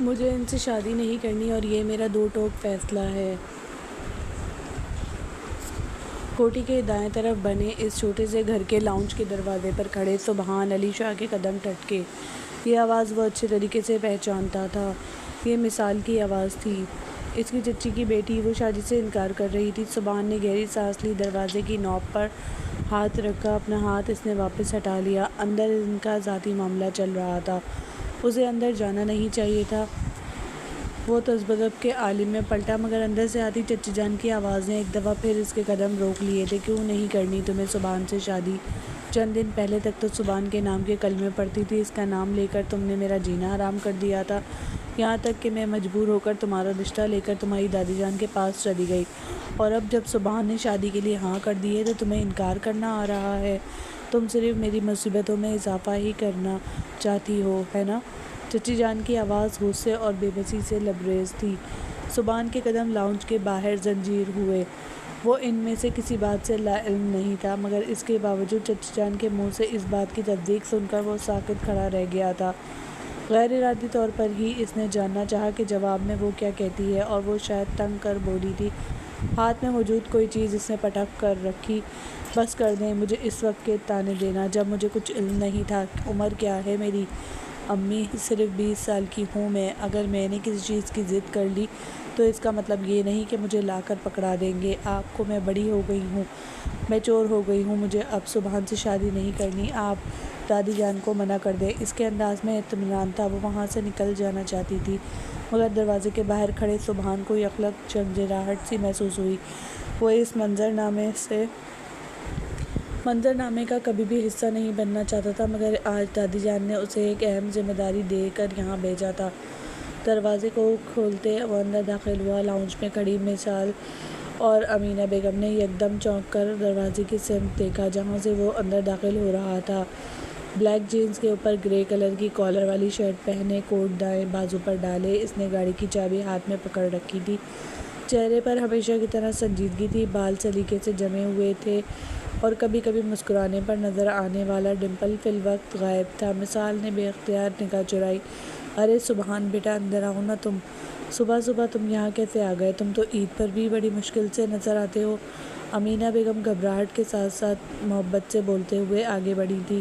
مجھے ان سے شادی نہیں کرنی اور یہ میرا دو ٹوک فیصلہ ہے۔ کوٹھی کے دائیں طرف بنے اس چھوٹے سے گھر کے لاؤنج کے دروازے پر کھڑے سبحان علی شاہ کے قدم ٹھٹکے۔ یہ آواز وہ اچھے طریقے سے پہچانتا تھا۔ یہ مثال کی آواز تھی۔ اس کی چچی کی بیٹی وہ شادی سے انکار کر رہی تھی۔ سبحان نے گہری سانس لی، دروازے کی نوب پر ہاتھ رکھا۔ اپنا ہاتھ اس نے واپس ہٹا لیا۔ اندر ان کا ذاتی معاملہ چل رہا تھا۔ اسے اندر جانا نہیں چاہیے تھا۔ وہ تذبذب کے عالم میں پلٹا، مگر اندر سے آتی چچی جان کی آواز نے ایک دفعہ پھر اس کے قدم روک لیے تھے۔ کیوں نہیں کرنی تمہیں سبحان سے شادی؟ چند دن پہلے تک تو سبحان کے نام کے کلمے پڑھتی تھی۔ اس کا نام لے کر تم نے میرا جینا حرام کر دیا تھا، یہاں تک کہ میں مجبور ہو کر تمہارا رشتہ لے کر تمہاری دادی جان کے پاس چلی گئی، اور اب جب سبحان نے شادی کے لیے ہاں کر دی ہے تو تمہیں انکار کرنا آ رہا ہے۔ تم صرف میری مصیبتوں میں اضافہ ہی کرنا چاہتی ہو، ہے نا؟ چچی جان کی آواز غصے اور بے بسی سے لبریز تھی۔ سبحان کے قدم لاؤنج کے باہر زنجیر ہوئے۔ وہ ان میں سے کسی بات سے لا علم نہیں تھا، مگر اس کے باوجود چچی جان کے منہ سے اس بات کی تصدیق سن کر وہ ساکت کھڑا رہ گیا تھا۔ غیر ارادی طور پر ہی اس نے جاننا چاہا کہ جواب میں وہ کیا کہتی ہے، اور وہ شاید تنگ کر بولی تھی۔ ہاتھ میں موجود کوئی چیز اس نے پٹک کر رکھی۔ بس کر دیں مجھے اس وقت کے طعنے دینا جب مجھے کچھ علم نہیں تھا۔ عمر کیا ہے میری؟ امی صرف 20 سال کی ہوں میں۔ اگر میں نے کسی چیز کی ضد کر لی تو اس کا مطلب یہ نہیں کہ مجھے لا کر پکڑا دیں گے۔ آپ کو میں بڑی ہو گئی ہوں، میں چور ہو گئی ہوں، مجھے اب سبحان سے شادی نہیں کرنی۔ آپ دادی جان کو منع کر دیں۔ اس کے انداز میں اطمینان تھا۔ وہ وہاں سے نکل جانا چاہتی تھی، مگر دروازے کے باہر کھڑے سبحان کو یکلخت جھنجھلاہٹ سی محسوس ہوئی۔ وہ اس منظرنامے کا کبھی بھی حصہ نہیں بننا چاہتا تھا، مگر آج دادی جان نے اسے ایک اہم ذمہ داری دے کر یہاں بھیجا تھا۔ دروازے کو کھولتے وہ اندر داخل ہوا۔ لاؤنج میں کھڑی مثال اور امینہ بیگم نے یکدم چونک کر دروازے کی سمت دیکھا جہاں سے وہ اندر داخل ہو رہا تھا۔ بلیک جینز کے اوپر گرے کلر کی کالر والی شرٹ پہنے، کوٹ دائیں بازو پر ڈالے، اس نے گاڑی کی چابی ہاتھ میں پکڑ رکھی تھی۔ چہرے پر ہمیشہ کی طرح سنجیدگی تھی، بال سلیقے سے جمے ہوئے تھے اور کبھی کبھی مسکرانے پر نظر آنے والا ڈمپل فی الوقت غائب تھا۔ مثال نے بے اختیار نگاہ چرائی۔ ارے سبحان بیٹا، اندر آؤ نا تم۔ صبح صبح تم یہاں کیسے آ گئے؟ تم تو عید پر بھی بڑی مشکل سے نظر آتے ہو۔ امینہ بیگم گھبراہٹ کے ساتھ ساتھ محبت سے بولتے ہوئے آگے بڑھی تھی۔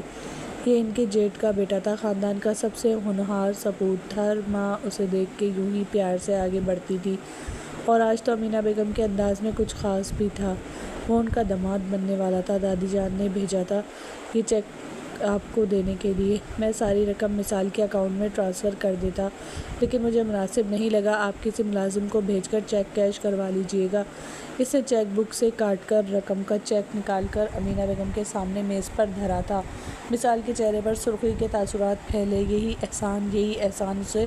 یہ ان کے جیٹ کا بیٹا تھا، خاندان کا سب سے ہونہار سپوت۔ ہر ماں اسے دیکھ کے یوں ہی پیار سے آگے بڑھتی تھی، اور آج تو امینہ بیگم کے انداز میں کچھ خاص بھی تھا۔ وہ ان کا داماد بننے والا تھا۔ دادی جان نے بھیجا تھا یہ چیک آپ کو دینے کے لیے۔ میں ساری رقم مثال کے اکاؤنٹ میں ٹرانسفر کر دیتا، لیکن مجھے مناسب نہیں لگا۔ آپ کسی ملازم کو بھیج کر چیک کیش کروا لیجیے گا۔ اس نے چیک بک سے کاٹ کر رقم کا چیک نکال کر امینہ بیگم کے سامنے میز پر دھرا تھا۔ مثال کے چہرے پر سرخی کے تاثرات پھیلے۔ یہی احسان اسے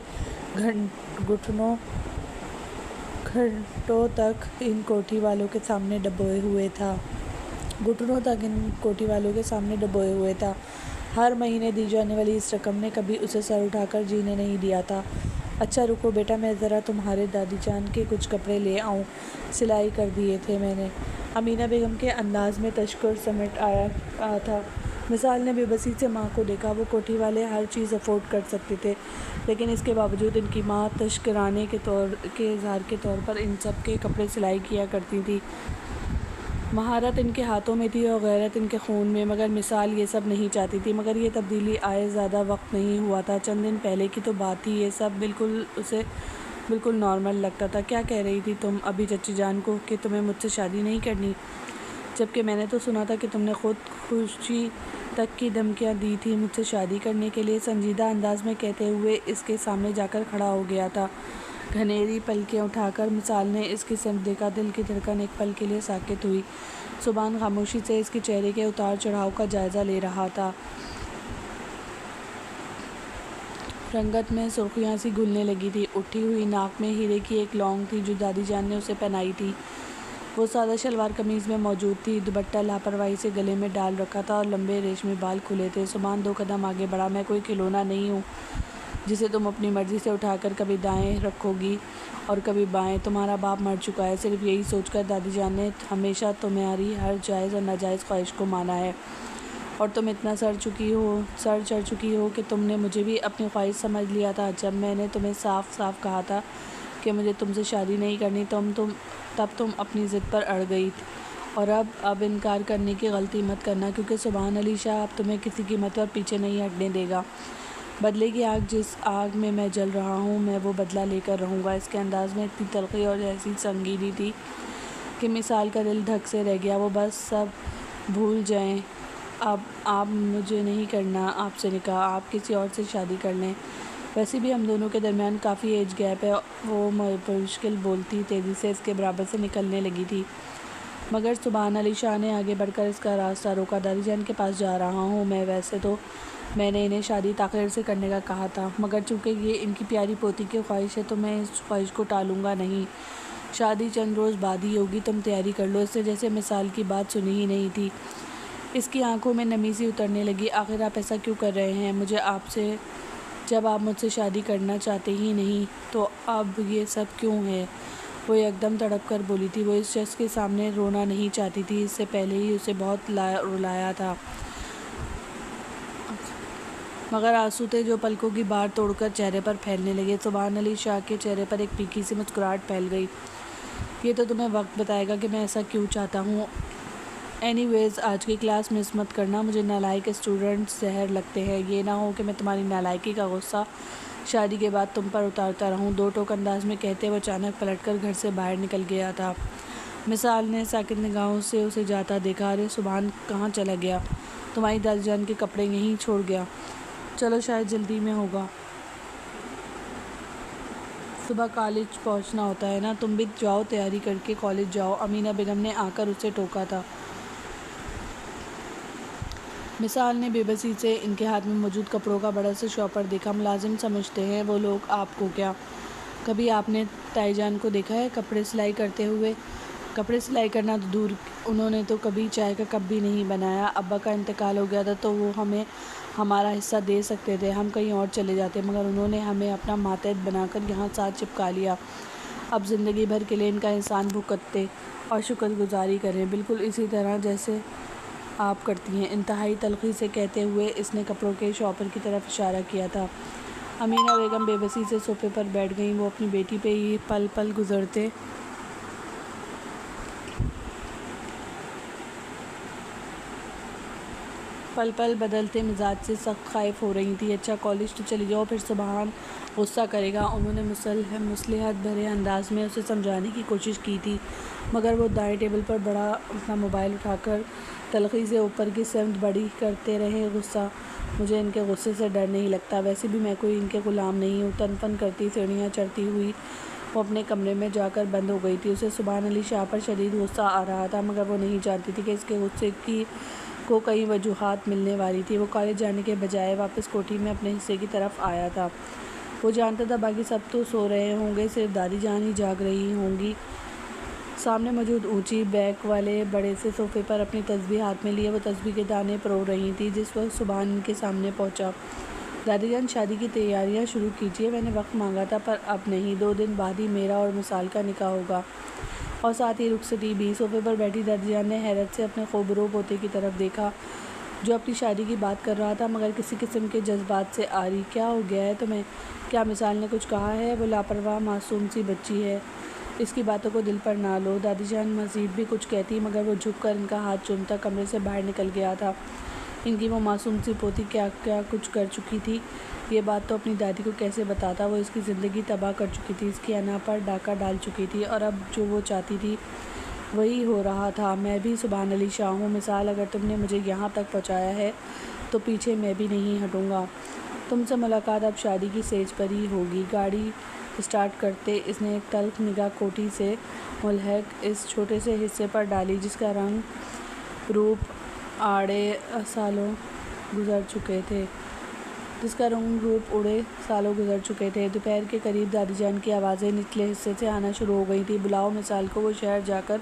گھنٹوں تک ان کوٹھی والوں کے سامنے ڈبوئے ہوئے تھا۔ ہر مہینے دی جانے والی اس رقم نے کبھی اسے سر اٹھا کر جینے نہیں دیا تھا۔ اچھا رکو بیٹا، میں ذرا تمہارے دادی جان کے کچھ کپڑے لے آؤں، سلائی کر دیے تھے میں نے۔ امینہ بیگم کے انداز میں تشکر سمٹ آیا تھا۔ مثال نے بے بسی سے ماں کو دیکھا۔ وہ کوٹھی والے ہر چیز افورڈ کر سکتے تھے، لیکن اس کے باوجود ان کی ماں تشکرانے کے اظہار کے طور پر ان سب کے کپڑے سلائی کیا کرتی تھی۔ مہارت ان کے ہاتھوں میں تھی اور غیرت ان کے خون میں، مگر مثال یہ سب نہیں چاہتی تھی۔ مگر یہ تبدیلی آئے زیادہ وقت نہیں ہوا تھا، چند دن پہلے کی تو بات تھی۔ یہ سب اسے بالکل نارمل لگتا تھا۔ کیا کہہ رہی تھی تم ابھی چچی جان کو کہ تمہیں مجھ سے شادی نہیں کرنی؟ جبکہ میں نے تو سنا تھا کہ تم نے خود خودکشی تک کی دھمکیاں دی تھی مجھ سے شادی کرنے کے لیے، سنجیدہ انداز میں کہتے ہوئے اس کے سامنے جا کر کھڑا ہو گیا تھا۔ گھنیری پلکیں اٹھا کر مثال نے اس کی سمت دیکھا۔ دل کی دھڑکن ایک پل کے لیے ساکت ہوئی۔ سبحان خاموشی سے اس کے چہرے کے اتار چڑھاؤ کا جائزہ لے رہا تھا۔ رنگت میں سرخیاں سی گھلنے لگی تھی۔ اٹھی ہوئی ناک میں ہیرے کی ایک لونگ تھی جو دادی جان نے اسے پہنائی تھی۔ وہ سادہ شلوار قمیض میں موجود تھی، دوپٹہ لاپرواہی سے گلے میں ڈال رکھا تھا اور لمبے ریشمی بال کھلے تھے۔ سبحان 2 قدم آگے بڑھا۔ میں کوئی کھلونا نہیں ہوں جسے تم اپنی مرضی سے اٹھا کر کبھی دائیں رکھو گی اور کبھی بائیں۔ تمہارا باپ مر چکا ہے۔ صرف یہی سوچ کر دادی جان نے ہمیشہ تمہاری ہر جائز اور ناجائز خواہش کو مانا ہے، اور تم اتنا سر چڑھ چکی ہو کہ تم نے مجھے بھی اپنی خواہش سمجھ لیا تھا۔ جب میں نے تمہیں صاف صاف کہا تھا کہ مجھے تم سے شادی نہیں کرنی تب تم اپنی ضد پر اڑ گئی، اور اب انکار کرنے کی غلطی مت کرنا، کیونکہ سبحان علی شاہ اب تمہیں کسی قیمت پر پیچھے نہیں ہٹنے دے گا۔ بدلے کی آگ، جس آگ میں میں جل رہا ہوں، میں وہ بدلہ لے کر رہوں گا۔ اس کے انداز میں اتنی تلخی اور ایسی سنگینی تھی کہ مثال کا دل دھک سے رہ گیا۔ وہ بس سب بھول جائیں، اب آپ مجھے نہیں کرنا آپ سے نکاح، آپ کسی اور سے شادی کر لیں، ویسے بھی ہم دونوں کے درمیان کافی ایج گیپ ہے۔ وہ بمشکل بولتی تیزی سے اس کے برابر سے نکلنے لگی تھی، مگر سبحان علی شاہ نے آگے بڑھ کر اس کا راستہ روکا۔ دادی جان کے پاس جا رہا ہوں میں، ویسے تو میں نے انہیں شادی تاخیر سے کرنے کا کہا تھا، مگر چونکہ یہ ان کی پیاری پوتی کی خواہش ہے تو میں اس خواہش کو ٹالوں گا نہیں۔ شادی چند روز بعد ہی ہوگی، تم تیاری کر لو۔ اس نے جیسے مثال کی بات سنی ہی نہیں تھی، اس کی آنکھوں میں نمی سی اترنے لگی۔ آخر آپ ایسا کیوں کر رہے ہیں؟ جب آپ مجھ سے شادی کرنا چاہتے ہی نہیں تو اب یہ سب کیوں ہے؟ وہ ایک دم تڑپ کر بولی تھی۔ وہ اس شخص کے سامنے رونا نہیں چاہتی تھی، اس سے پہلے ہی اسے بہت رلایا تھا، مگر آنسو تھے جو پلکوں کی بار توڑ کر چہرے پر پھیلنے لگے۔ سبحان علی شاہ کے چہرے پر ایک پھیکی سی مسکراہٹ پھیل گئی۔ یہ تو تمہیں وقت بتائے گا کہ میں ایسا کیوں چاہتا ہوں۔ اینی ویز آج کی کلاس مس مت کرنا، مجھے نالائق اسٹوڈنٹس زہر لگتے ہیں۔ یہ نہ ہو کہ میں تمہاری نالائکی کا غصہ شادی کے بعد تم پر اتارتا رہوں، دو ٹوک انداز میں کہتے وہ اچانک پلٹ کر گھر سے باہر نکل گیا تھا۔ مثال نے ساکت نگاہوں سے اسے جاتا دیکھا۔ ارے سبحان کہاں چلا گیا؟ تمہاری دادی جان کے کپڑے یہیں چھوڑ گیا؟ چلو شاید جلدی میں ہوگا، صبح کالج پہنچنا ہوتا ہے نا، تم بھی جاؤ تیاری کر کے کالج جاؤ، امینہ بیگم نے آ کر اسے ٹوکا تھا۔ مثال نے بے بسی سے ان کے ہاتھ میں موجود کپڑوں کا بڑا سا شاپر دیکھا۔ ملازم سمجھتے ہیں وہ لوگ آپ کو کیا؟ کبھی آپ نے تائی جان کو دیکھا ہے کپڑے سلائی کرتے ہوئے؟ کپڑے سلائی کرنا تو دور، انہوں نے تو کبھی چائے کا کپ بھی نہیں بنایا۔ ابا کا انتقال ہو گیا تھا تو وہ ہمیں ہمارا حصہ دے سکتے تھے، ہم کہیں اور چلے جاتے، مگر انہوں نے ہمیں اپنا ماتحت بنا کر یہاں ساتھ چپکا لیا۔ اب زندگی بھر کے لیے ان کا احسان بھگتے اور شکر گزاری کریں، بالکل اسی طرح جیسے آپ کرتی ہیں۔ انتہائی تلخی سے کہتے ہوئے اس نے کپڑوں کے شاپر کی طرف اشارہ کیا تھا۔ امینہ بیگم بے بسی سے صوفے پر بیٹھ گئیں۔ وہ اپنی بیٹی پہ ہی پل پل بدلتے مزاج سے سخت خائف ہو رہی تھیں۔ اچھا کالج تو چلی جاؤ، پھر سبحان غصہ کرے گا۔ انہوں نے مصلحت بھرے انداز میں اسے سمجھانے کی کوشش کی تھی، مگر وہ دائیں ٹیبل پر بڑا اپنا موبائل اٹھا کر تلخی سے اوپر کی سمت بڑی کرتے رہے۔ غصہ؟ مجھے ان کے غصے سے ڈر نہیں لگتا، ویسے بھی میں کوئی ان کے غلام نہیں ہوں۔ تن پن کرتی سیڑھیاں چڑھتی ہوئی وہ اپنے کمرے میں جا کر بند ہو گئی تھی۔ اسے سبحان علی شاہ پر شدید غصہ آ رہا تھا، مگر وہ نہیں جانتی تھی کہ اس کے غصے کو کئی وجوہات ملنے والی تھی۔ وہ کالج جانے کے بجائے واپس کوٹھی میں اپنے حصے کی طرف آیا تھا۔ وہ جانتا تھا باقی سب تو سو رہے ہوں گے، صرف دادی جان ہی جاگ رہی ہوں گی۔ سامنے موجود اونچی بیک والے بڑے سے صوفے پر اپنی تسبیح ہاتھ میں لیے وہ تسبیح کے دانے پرو رہی تھی۔ جس وقت سبحان ان کے سامنے پہنچا۔ دادی جان شادی کی تیاریاں شروع کیجیے، میں نے وقت مانگا تھا پر اب نہیں، 2 دن بعد ہی میرا اور مثال کا نکاح ہوگا، اور ساتھ ہی رخصتی بھی۔ صوفے پر بیٹھی دادی جان نے حیرت سے اپنے خوبرو پوتے کی طرف دیکھا جو اپنی شادی کی بات کر رہا تھا، مگر کسی قسم کے جذبات سے عاری۔ کیا ہو گیا ہے تمہیں؟ کیا مثال نے کچھ کہا ہے؟ وہ لاپرواہ معصوم سی بچی ہے، اس کی باتوں کو دل پر نہ لو۔ دادی جان مزید بھی کچھ کہتی، مگر وہ جھک کر ان کا ہاتھ چومتا کمرے سے باہر نکل گیا تھا۔ ان کی وہ معصوم سی پوتی کیا کیا کچھ کر چکی تھی، یہ بات تو اپنی دادی کو کیسے بتاتا۔ وہ اس کی زندگی تباہ کر چکی تھی، اس کی انا پر ڈاکہ ڈال چکی تھی، اور اب جو وہ چاہتی تھی وہی ہو رہا تھا۔ میں بھی سبحان علی شاہ ہوں مثال، اگر تم نے مجھے یہاں تک پہنچایا ہے تو پیچھے میں بھی نہیں ہٹوں گا۔ تم سے ملاقات اب شادی کی سٹیج پر ہی ہوگی۔ گاڑی اسٹارٹ کرتے اس نے ایک تلخ نگاہ کوٹھی سے ملحق اس چھوٹے سے حصے پر ڈالی جس کا رنگ روپ اڑے سالوں گزر چکے تھے۔ دوپہر کے قریب دادی جان کی آوازیں نچلے حصے سے آنا شروع ہو گئی تھیں۔ بلاؤ مثال کو، وہ شہر جا کر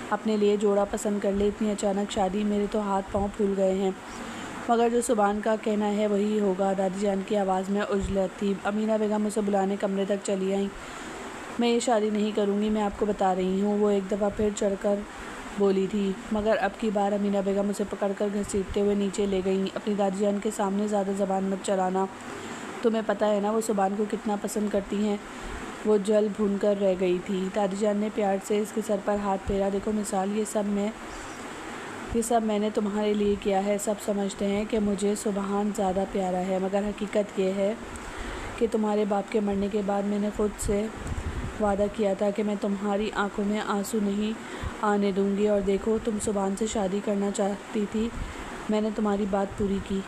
اپنے لیے جوڑا پسند کر لے، اتنی اچانک شادی، میرے تو ہاتھ پاؤں پھول گئے ہیں، مگر جو سبحان کا کہنا ہے وہی ہوگا۔ دادی جان کی آواز میں عجلت تھی۔ امینہ بیگم اسے بلانے کمرے تک چلی آئیں۔ میں یہ شادی نہیں کروں گی، میں آپ کو بتا رہی ہوں۔ وہ ایک دفعہ پھر چڑھ کر بولی تھی، مگر اب کی بار امینہ بیگم اسے پکڑ کر گھسیٹتے ہوئے نیچے لے گئیں۔ اپنی دادی جان کے سامنے زیادہ زبان مت چلانا، تمہیں پتہ ہے نا وہ زبان کو کتنا پسند کرتی ہیں۔ وہ جل بھون کر رہ گئی تھی۔ دادی جان نے پیار سے اس کے سر پر ہاتھ پھیرا، دیکھو مثال، یہ سب میں نے تمہارے لیے کیا ہے۔ سب سمجھتے ہیں کہ مجھے سبحان زیادہ پیارا ہے، مگر حقیقت یہ ہے کہ تمہارے باپ کے مرنے کے بعد میں نے خود سے وعدہ کیا تھا کہ میں تمہاری آنکھوں میں آنسو نہیں آنے دوں گی، اور دیکھو تم سبحان سے شادی کرنا چاہتی تھی، میں نے تمہاری بات پوری کی۔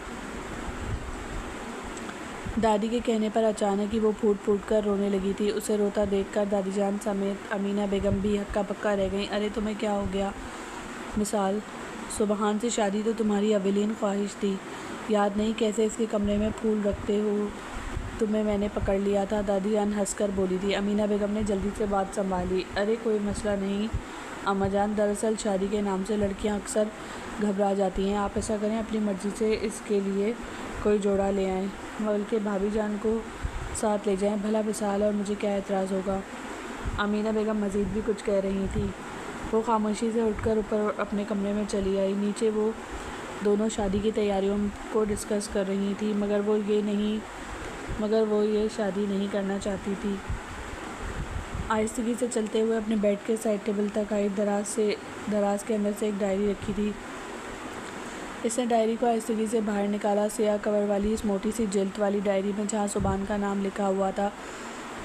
دادی کے کہنے پر اچانک ہی وہ پھوٹ پھوٹ کر رونے لگی تھی۔ اسے روتا دیکھ کر دادی جان سمیت امینہ بیگم بھی ہکا بکا رہ گئیں۔ ارے تمہیں کیا ہو گیا مثال؟ سبحان سے شادی تو تمہاری اولین خواہش تھی، یاد نہیں کیسے اس کے کمرے میں پھول رکھتے ہو تمہیں میں نے پکڑ لیا تھا، دادی جان ہنس کر بولی تھی۔ امینہ بیگم نے جلدی سے بات سنبھالی، ارے کوئی مسئلہ نہیں اماں جان، دراصل شادی کے نام سے لڑکیاں اکثر گھبرا جاتی ہیں، آپ ایسا کریں اپنی مرضی سے اس کے لیے کوئی جوڑا لے آئیں، بلکہ بھابھی جان کو ساتھ لے جائیں، بھلا مثال اور مجھے کیا اعتراض ہوگا۔ امینہ بیگم مزید بھی کچھ کہہ رہی تھیں، وہ خاموشی سے اٹھ کر اوپر اپنے کمرے میں چلی آئی۔ نیچے وہ دونوں شادی کی تیاریوں کو ڈسکس کر رہی تھیں، مگر وہ یہ شادی نہیں کرنا چاہتی تھی۔ آہستگی سے چلتے ہوئے اپنے بیڈ کے سائڈ ٹیبل تک آئی، دراز کے اندر سے ایک ڈائری رکھی تھی۔ اس نے ڈائری کو آہستگی سے باہر نکالا، سیاہ کور والی اس موٹی سی جلد والی ڈائری میں جہاں سبحان کا نام لکھا ہوا تھا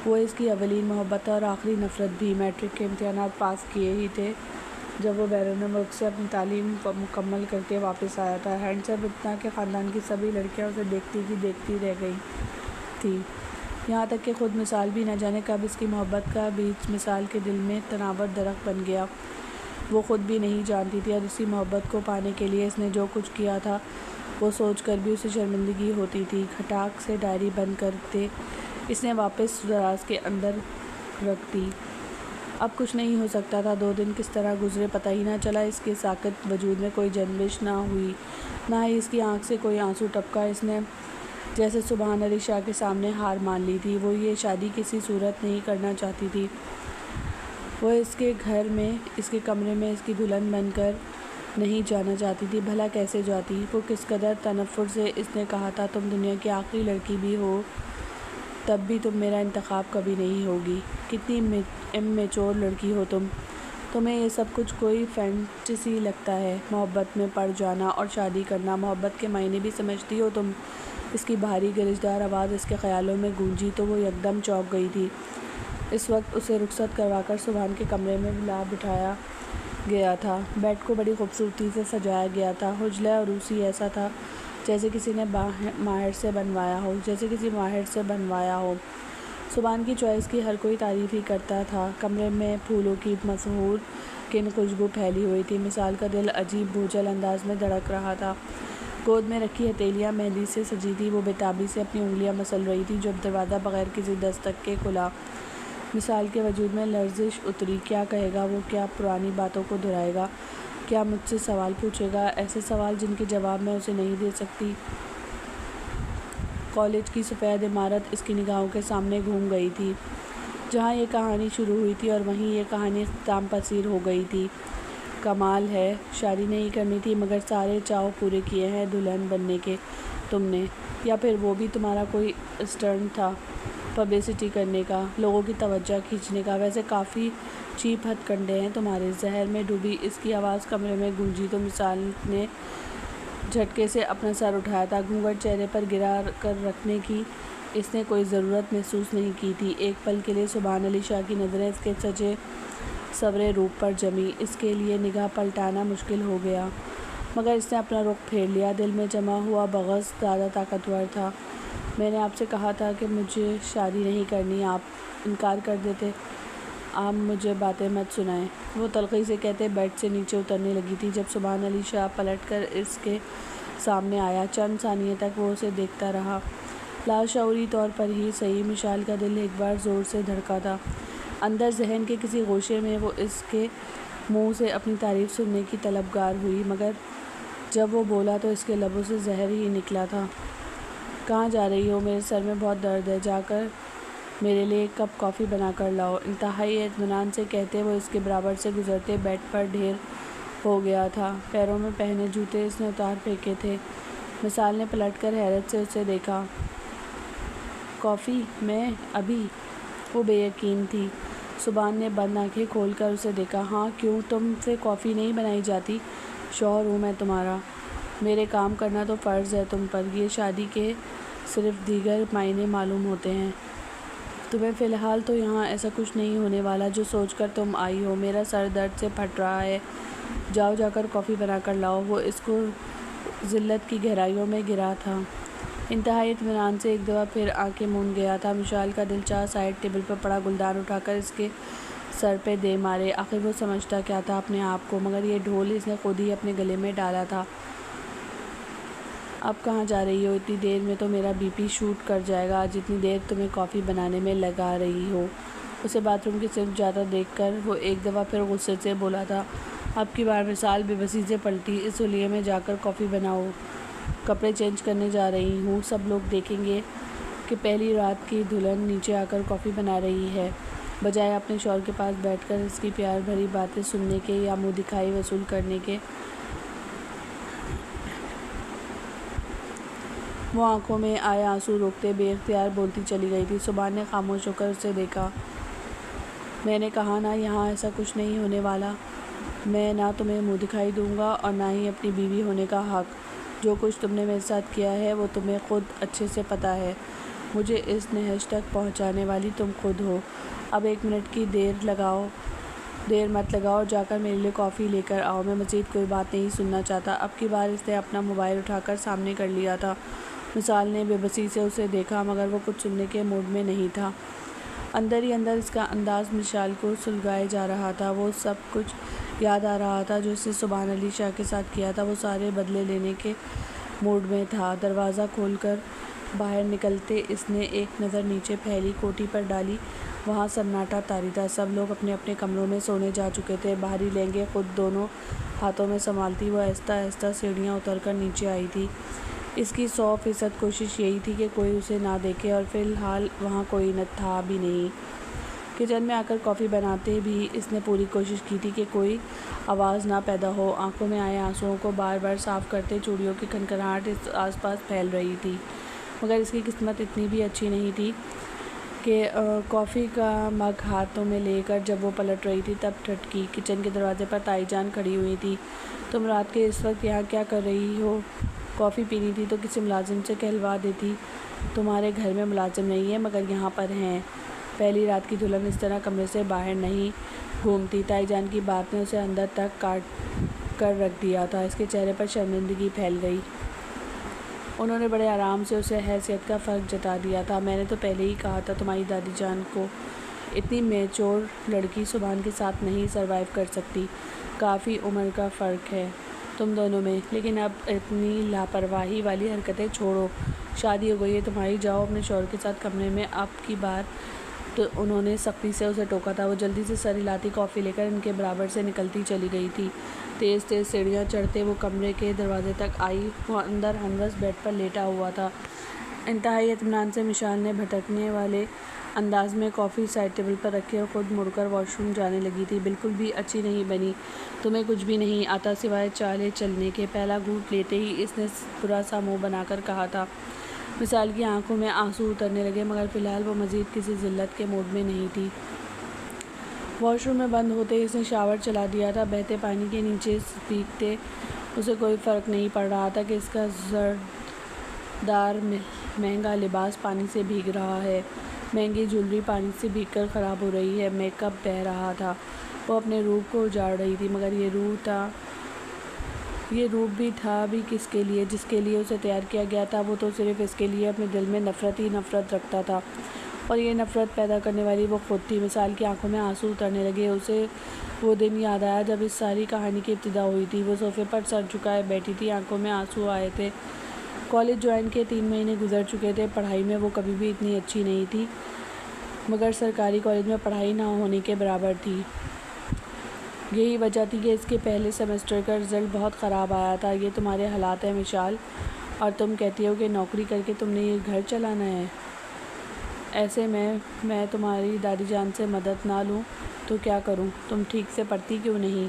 وہ اس کی اولین محبت اور آخری نفرت بھی۔ میٹرک کے امتحانات پاس کیے ہی تھے جب وہ بیرون ملک سے اپنی تعلیم مکمل کر کے واپس آیا تھا۔ ہینڈسم اتنا کہ خاندان کی سبھی لڑکیاں اسے دیکھتی کی دیکھتی رہ گئی تھی، یہاں تک کہ خود مثال بھی نہ جانے کب اس کی محبت کا بیج مثال کے دل میں تناور درخت بن گیا، وہ خود بھی نہیں جانتی تھی، اور اسی محبت کو پانے کے لیے اس نے جو کچھ کیا تھا وہ سوچ کر بھی اسے شرمندگی ہوتی تھی۔ کھٹاک سے ڈائری بند کرتے اس نے واپس دراز کے اندر رکھ دی۔ اب کچھ نہیں ہو سکتا تھا، 2 دن کس طرح گزرے پتہ ہی نہ چلا، اس کے ساکت وجود میں کوئی جنبش نہ ہوئی، نہ ہی اس کی آنکھ سے کوئی آنسو ٹپکا۔ اس نے جیسے سبحان علی شاہ کے سامنے ہار مان لی تھی، وہ یہ شادی کسی صورت نہیں کرنا چاہتی تھی، وہ اس کے گھر میں، اس کے کمرے میں اس کی دلہن بن کر نہیں جانا چاہتی تھی، بھلا کیسے جاتی؟ وہ کس قدر تنفر سے اس نے کہا تھا، تم دنیا کی آخری لڑکی بھی ہو تب بھی تم میرا انتخاب کبھی نہیں ہوگی، کتنی امیچور لڑکی ہو تمہیں یہ سب کچھ کوئی فینٹیسی لگتا ہے، محبت میں پڑ جانا اور شادی کرنا، محبت کے معنی بھی سمجھتی ہو تم؟ اس کی بھاری گرجدار آواز اس کے خیالوں میں گونجی تو وہ یکدم چونک گئی تھی۔ اس وقت اسے رخصت کروا کر سبحان کے کمرے میں لا بٹھایا گیا تھا۔ بیڈ کو بڑی خوبصورتی سے سجایا گیا تھا، حجلہ عروسی ایسا تھا جیسے کسی ماہر سے بنوایا ہو۔ سبحان کی چوائس کی ہر کوئی تعریف ہی کرتا تھا۔ کمرے میں پھولوں کی مسحور کن خوشبو پھیلی ہوئی تھی، مثال کا دل عجیب بھوچل انداز میں دھڑک رہا تھا۔ گود میں رکھی ہتھیلیاں مہندی سے سجی تھی، وہ بے تابی سے اپنی انگلیاں مسل رہی تھی جب دروازہ بغیر کسی دستک کے کھلا۔ مثال کے وجود میں لرزش اتری، کیا کہے گا وہ؟ کیا پرانی باتوں کو دہرائے گا؟ کیا مجھ سے سوال پوچھے گا، ایسے سوال جن کے جواب میں اسے نہیں دے سکتی؟ کالج کی سفید عمارت اس کی نگاہوں کے سامنے گھوم گئی تھی، جہاں یہ کہانی شروع ہوئی تھی اور وہیں یہ کہانی اختتام پذیر ہو گئی تھی۔ کمال ہے، شادی نہیں کرنی تھی مگر سارے چاؤ پورے کیے ہیں دلہن بننے کے تم نے، یا پھر وہ بھی تمہارا کوئی اسٹنٹ تھا پبلسٹی کرنے کا، لوگوں کی توجہ کھینچنے کا؟ ویسے کافی چیپ ہتھ کنڈے ہیں تمہارے۔ زہر میں ڈوبی اس کی آواز کمرے میں گونجی تو مثال نے جھٹکے سے اپنا سر اٹھایا تھا، گھونگھٹ چہرے پر گرا کر رکھنے کی اس نے کوئی ضرورت محسوس نہیں کی تھی۔ ایک پل کے لیے سبحان علی شاہ کی نظریں اس کے سجے سورے روپ پر جمی، اس کے لیے نگاہ پلٹانا مشکل ہو گیا، مگر اس نے اپنا رخ پھیر لیا۔ دل میں جمع ہوا بغض زیادہ طاقتور تھا۔ میں نے آپ سے کہا تھا کہ مجھے شادی نہیں کرنی، آپ انکار کر دیتے، آپ مجھے باتیں مت سنائیں، وہ تلخی سے کہتے بیڈ سے نیچے اترنے لگی تھی جب سبحان علی شاہ پلٹ کر اس کے سامنے آیا۔ چند ثانیے تک وہ اسے دیکھتا رہا، لاشعوری طور پر ہی صحیح، مثال کا دل ایک بار زور سے دھڑکا تھا، اندر ذہن کے کسی گوشے میں وہ اس کے منہ سے اپنی تعریف سننے کی طلبگار ہوئی، مگر جب وہ بولا تو اس کے لبوں سے زہر ہی نکلا تھا۔ کہاں جا رہی ہو؟ میرے سر میں بہت درد ہے، جا کر میرے لیے ایک کپ کافی بنا کر لاؤ، انتہائی اطمینان سے کہتے وہ اس کے برابر سے گزرتے بیڈ پر ڈھیر ہو گیا تھا۔ پیروں میں پہنے جوتے اس نے اتار پھینکے تھے۔ مثال نے پلٹ کر حیرت سے اسے دیکھا۔ کافی؟ میں ابھی؟ وہ بے یقین تھی۔ سبحان نے بند آنکھیں کھول کر اسے دیکھا۔ ہاں کیوں، تم سے کافی نہیں بنائی جاتی؟ شوہر ہوں میں تمہارا، میرے کام کرنا تو فرض ہے تم پر، یہ شادی کے صرف دیگر معنی معلوم ہوتے ہیں۔ تمہیں فی الحال تو یہاں ایسا کچھ نہیں ہونے والا جو سوچ کر تم آئی ہو۔ میرا سر درد سے پھٹ رہا ہے، جاؤ جا کر کافی بنا کر لاؤ۔ وہ اس کو ذلت کی گہرائیوں میں گرا تھا۔ انتہائی اطمینان سے ایک دفعہ پھر آنکھیں موند گیا تھا۔ مشال کا دل چاہ سائڈ ٹیبل پر پڑا گلدان اٹھا کر اس کے سر پہ دے مارے۔ آخر وہ سمجھتا کیا تھا اپنے آپ کو، مگر یہ ڈھول اس نے خود ہی اپنے گلے میں ڈالا تھا۔ اب کہاں جا رہی ہو؟ اتنی دیر میں تو میرا بی پی شوٹ کر جائے گا، جتنی دیر تمہیں کافی بنانے میں لگا رہی ہو۔ اسے باتھ روم کی طرف جاتا دیکھ کر وہ ایک دفعہ پھر غصے سے بولا تھا۔ اب کی بار مثال بے بسی سے پلٹی۔ اس حلیے میں جا کر کافی بناؤ، کپڑے چینج کرنے جا رہی ہوں، سب لوگ دیکھیں گے کہ پہلی رات کی دلہن نیچے آ کر کافی بنا رہی ہے، بجائے اپنے شوہر کے پاس بیٹھ کر اس کی پیار بھری باتیں سننے کے یا منہ دکھائی وصول کرنے کے۔ وہ آنکھوں میں آئے آنسو روکتے بے اختیار بولتی چلی گئی تھی۔ سبحان نے خاموش ہو کر اسے دیکھا۔ میں نے کہا نا یہاں ایسا کچھ نہیں ہونے والا۔ میں نہ تمہیں منہ دکھائی دوں گا اور نہ ہی اپنی بیوی ہونے کا حق۔ جو کچھ تم نے میرے ساتھ کیا ہے وہ تمہیں خود اچھے سے پتہ ہے۔ مجھے اس نہج تک پہنچانے والی تم خود ہو۔ اب ایک منٹ کی دیر مت لگاؤ اور جا کر میرے لیے کافی لے کر آؤ۔ میں مزید کوئی بات نہیں سننا چاہتا۔ اب کی بار اس نے اپنا موبائل اٹھا کر سامنے کر لیا تھا۔ مثال نے بے بسی سے اسے دیکھا مگر وہ کچھ سننے کے موڈ میں نہیں تھا۔ اندر ہی اندر اس کا انداز مثال کو سلگائے جا رہا تھا۔ وہ سب کچھ یاد آ رہا تھا جو اس نے سبحان علی شاہ کے ساتھ کیا تھا۔ وہ سارے بدلے لینے کے موڈ میں تھا۔ دروازہ کھول کر باہر نکلتے اس نے ایک نظر نیچے پھیلی کوٹھی پر ڈالی۔ وہاں سناٹا طاری تھا۔ سب لوگ اپنے اپنے کمروں میں سونے جا چکے تھے۔ باہری لہنگے خود دونوں ہاتھوں میں سنبھالتی وہ آہستہ آہستہ سیڑھیاں اتر کر نیچے آئی تھی۔ اس کی 100% کوشش یہی تھی کہ کوئی اسے نہ دیکھے، اور فی الحال وہاں کوئی تھا بھی نہیں۔ کچن میں آ کر کافی بناتے بھی اس نے پوری کوشش کی تھی کہ کوئی آواز نہ پیدا ہو۔ آنکھوں میں آئے آنسوؤں کو بار بار صاف کرتے چوڑیوں کی کھنکھناہٹ اس آس پاس پھیل رہی تھی، مگر اس کی قسمت اتنی بھی اچھی نہیں تھی کہ کافی کا مگ ہاتھوں میں لے کر جب وہ پلٹ رہی تھی تب ٹھٹکی۔ کچن کے دروازے پر تائی جان کھڑی ہوئی تھی۔ تم رات کے اس وقت یہاں کیا کر رہی ہو؟ کافی پینی تھی تو کسی ملازم سے کہلوا دیتی۔ تمہارے گھر میں ملازم نہیں ہے مگر یہاں پر ہیں۔ پہلی رات کی دلہن اس طرح کمرے سے باہر نہیں گھومتی۔ تائی جان کی بات نے اسے اندر تک کاٹ کر رکھ دیا تھا۔ اس کے چہرے پر شرمندگی پھیل گئی۔ انہوں نے بڑے آرام سے اسے حیثیت کا فرق جتا دیا تھا۔ میں نے تو پہلے ہی کہا تھا تمہاری دادی جان کو اتنی میچور لڑکی سبحان کے ساتھ نہیں سروائیو کر سکتی۔ کافی عمر کا فرق ہے تم دونوں میں۔ لیکن اب اتنی لاپرواہی والی حرکتیں چھوڑو، شادی ہو گئی ہے تمہاری، جاؤ اپنے شوہر کے ساتھ کمرے میں۔ اب کی بار تو انہوں نے سختی سے اسے ٹوکا تھا۔ وہ جلدی سے سر ہلاتی کافی لے کر ان کے برابر سے نکلتی چلی گئی تھی۔ تیز تیز سیڑھیاں چڑھتے وہ کمرے کے دروازے تک آئی۔ وہ اندر ہنوس بیڈ پر لیٹا ہوا تھا۔ انتہائی اطمینان سے مشال نے بھٹکنے والے انداز میں کافی سائڈ ٹیبل پر رکھی اور خود مڑ کر واش روم جانے لگی تھی۔ بالکل بھی اچھی نہیں بنی، تمہیں کچھ بھی نہیں آتا سوائے چالے چلنے کے۔ پہلا گھونٹ لیتے ہی اس نے برا سا منہ بنا کر کہا تھا۔ مثال کی آنکھوں میں آنسو اترنے لگے مگر فی الحال وہ مزید کسی ذلت کے موڈ میں نہیں تھی۔ واش روم میں بند ہوتے ہی اس نے شاور چلا دیا تھا۔ بہتے پانی کے نیچے بھیگتے اسے کوئی فرق نہیں پڑ رہا تھا کہ اس کا زردار مہنگا لباس پانی سے بھیگ رہا ہے، مہنگی جویلری پانی سے بھیگ کر خراب ہو رہی ہے، میک اپ بہہ رہا تھا۔ وہ اپنے روپ کو اجاڑ رہی تھی مگر یہ روپ بھی تھا بھی کس کے لیے؟ جس کے لیے اسے تیار کیا گیا تھا وہ تو صرف اس کے لیے اپنے دل میں نفرت ہی نفرت رکھتا تھا، اور یہ نفرت پیدا کرنے والی وہ خود تھی۔ مثال کی آنکھوں میں آنسو اترنے لگے۔ اسے وہ دن یاد آیا جب اس ساری کہانی کی ابتدا ہوئی تھی۔ وہ صوفے پر سر جھکائے بیٹھی تھی، آنکھوں میں آنسو آئے تھے۔ کالج جوائن کے 3 مہینے گزر چکے تھے۔ پڑھائی میں وہ کبھی بھی اتنی اچھی نہیں تھی مگر سرکاری کالج میں پڑھائی نہ ہونے کے برابر تھی۔ یہی وجہ تھی کہ اس کے پہلے سیمسٹر کا رزلٹ بہت خراب آیا تھا۔ یہ تمہارے حالات ہیں مشال، اور تم کہتی ہو کہ نوکری کر کے تم نے یہ گھر چلانا ہے۔ ایسے میں تمہاری دادی جان سے مدد نہ لوں تو کیا کروں؟ تم ٹھیک سے پڑھتی کیوں نہیں؟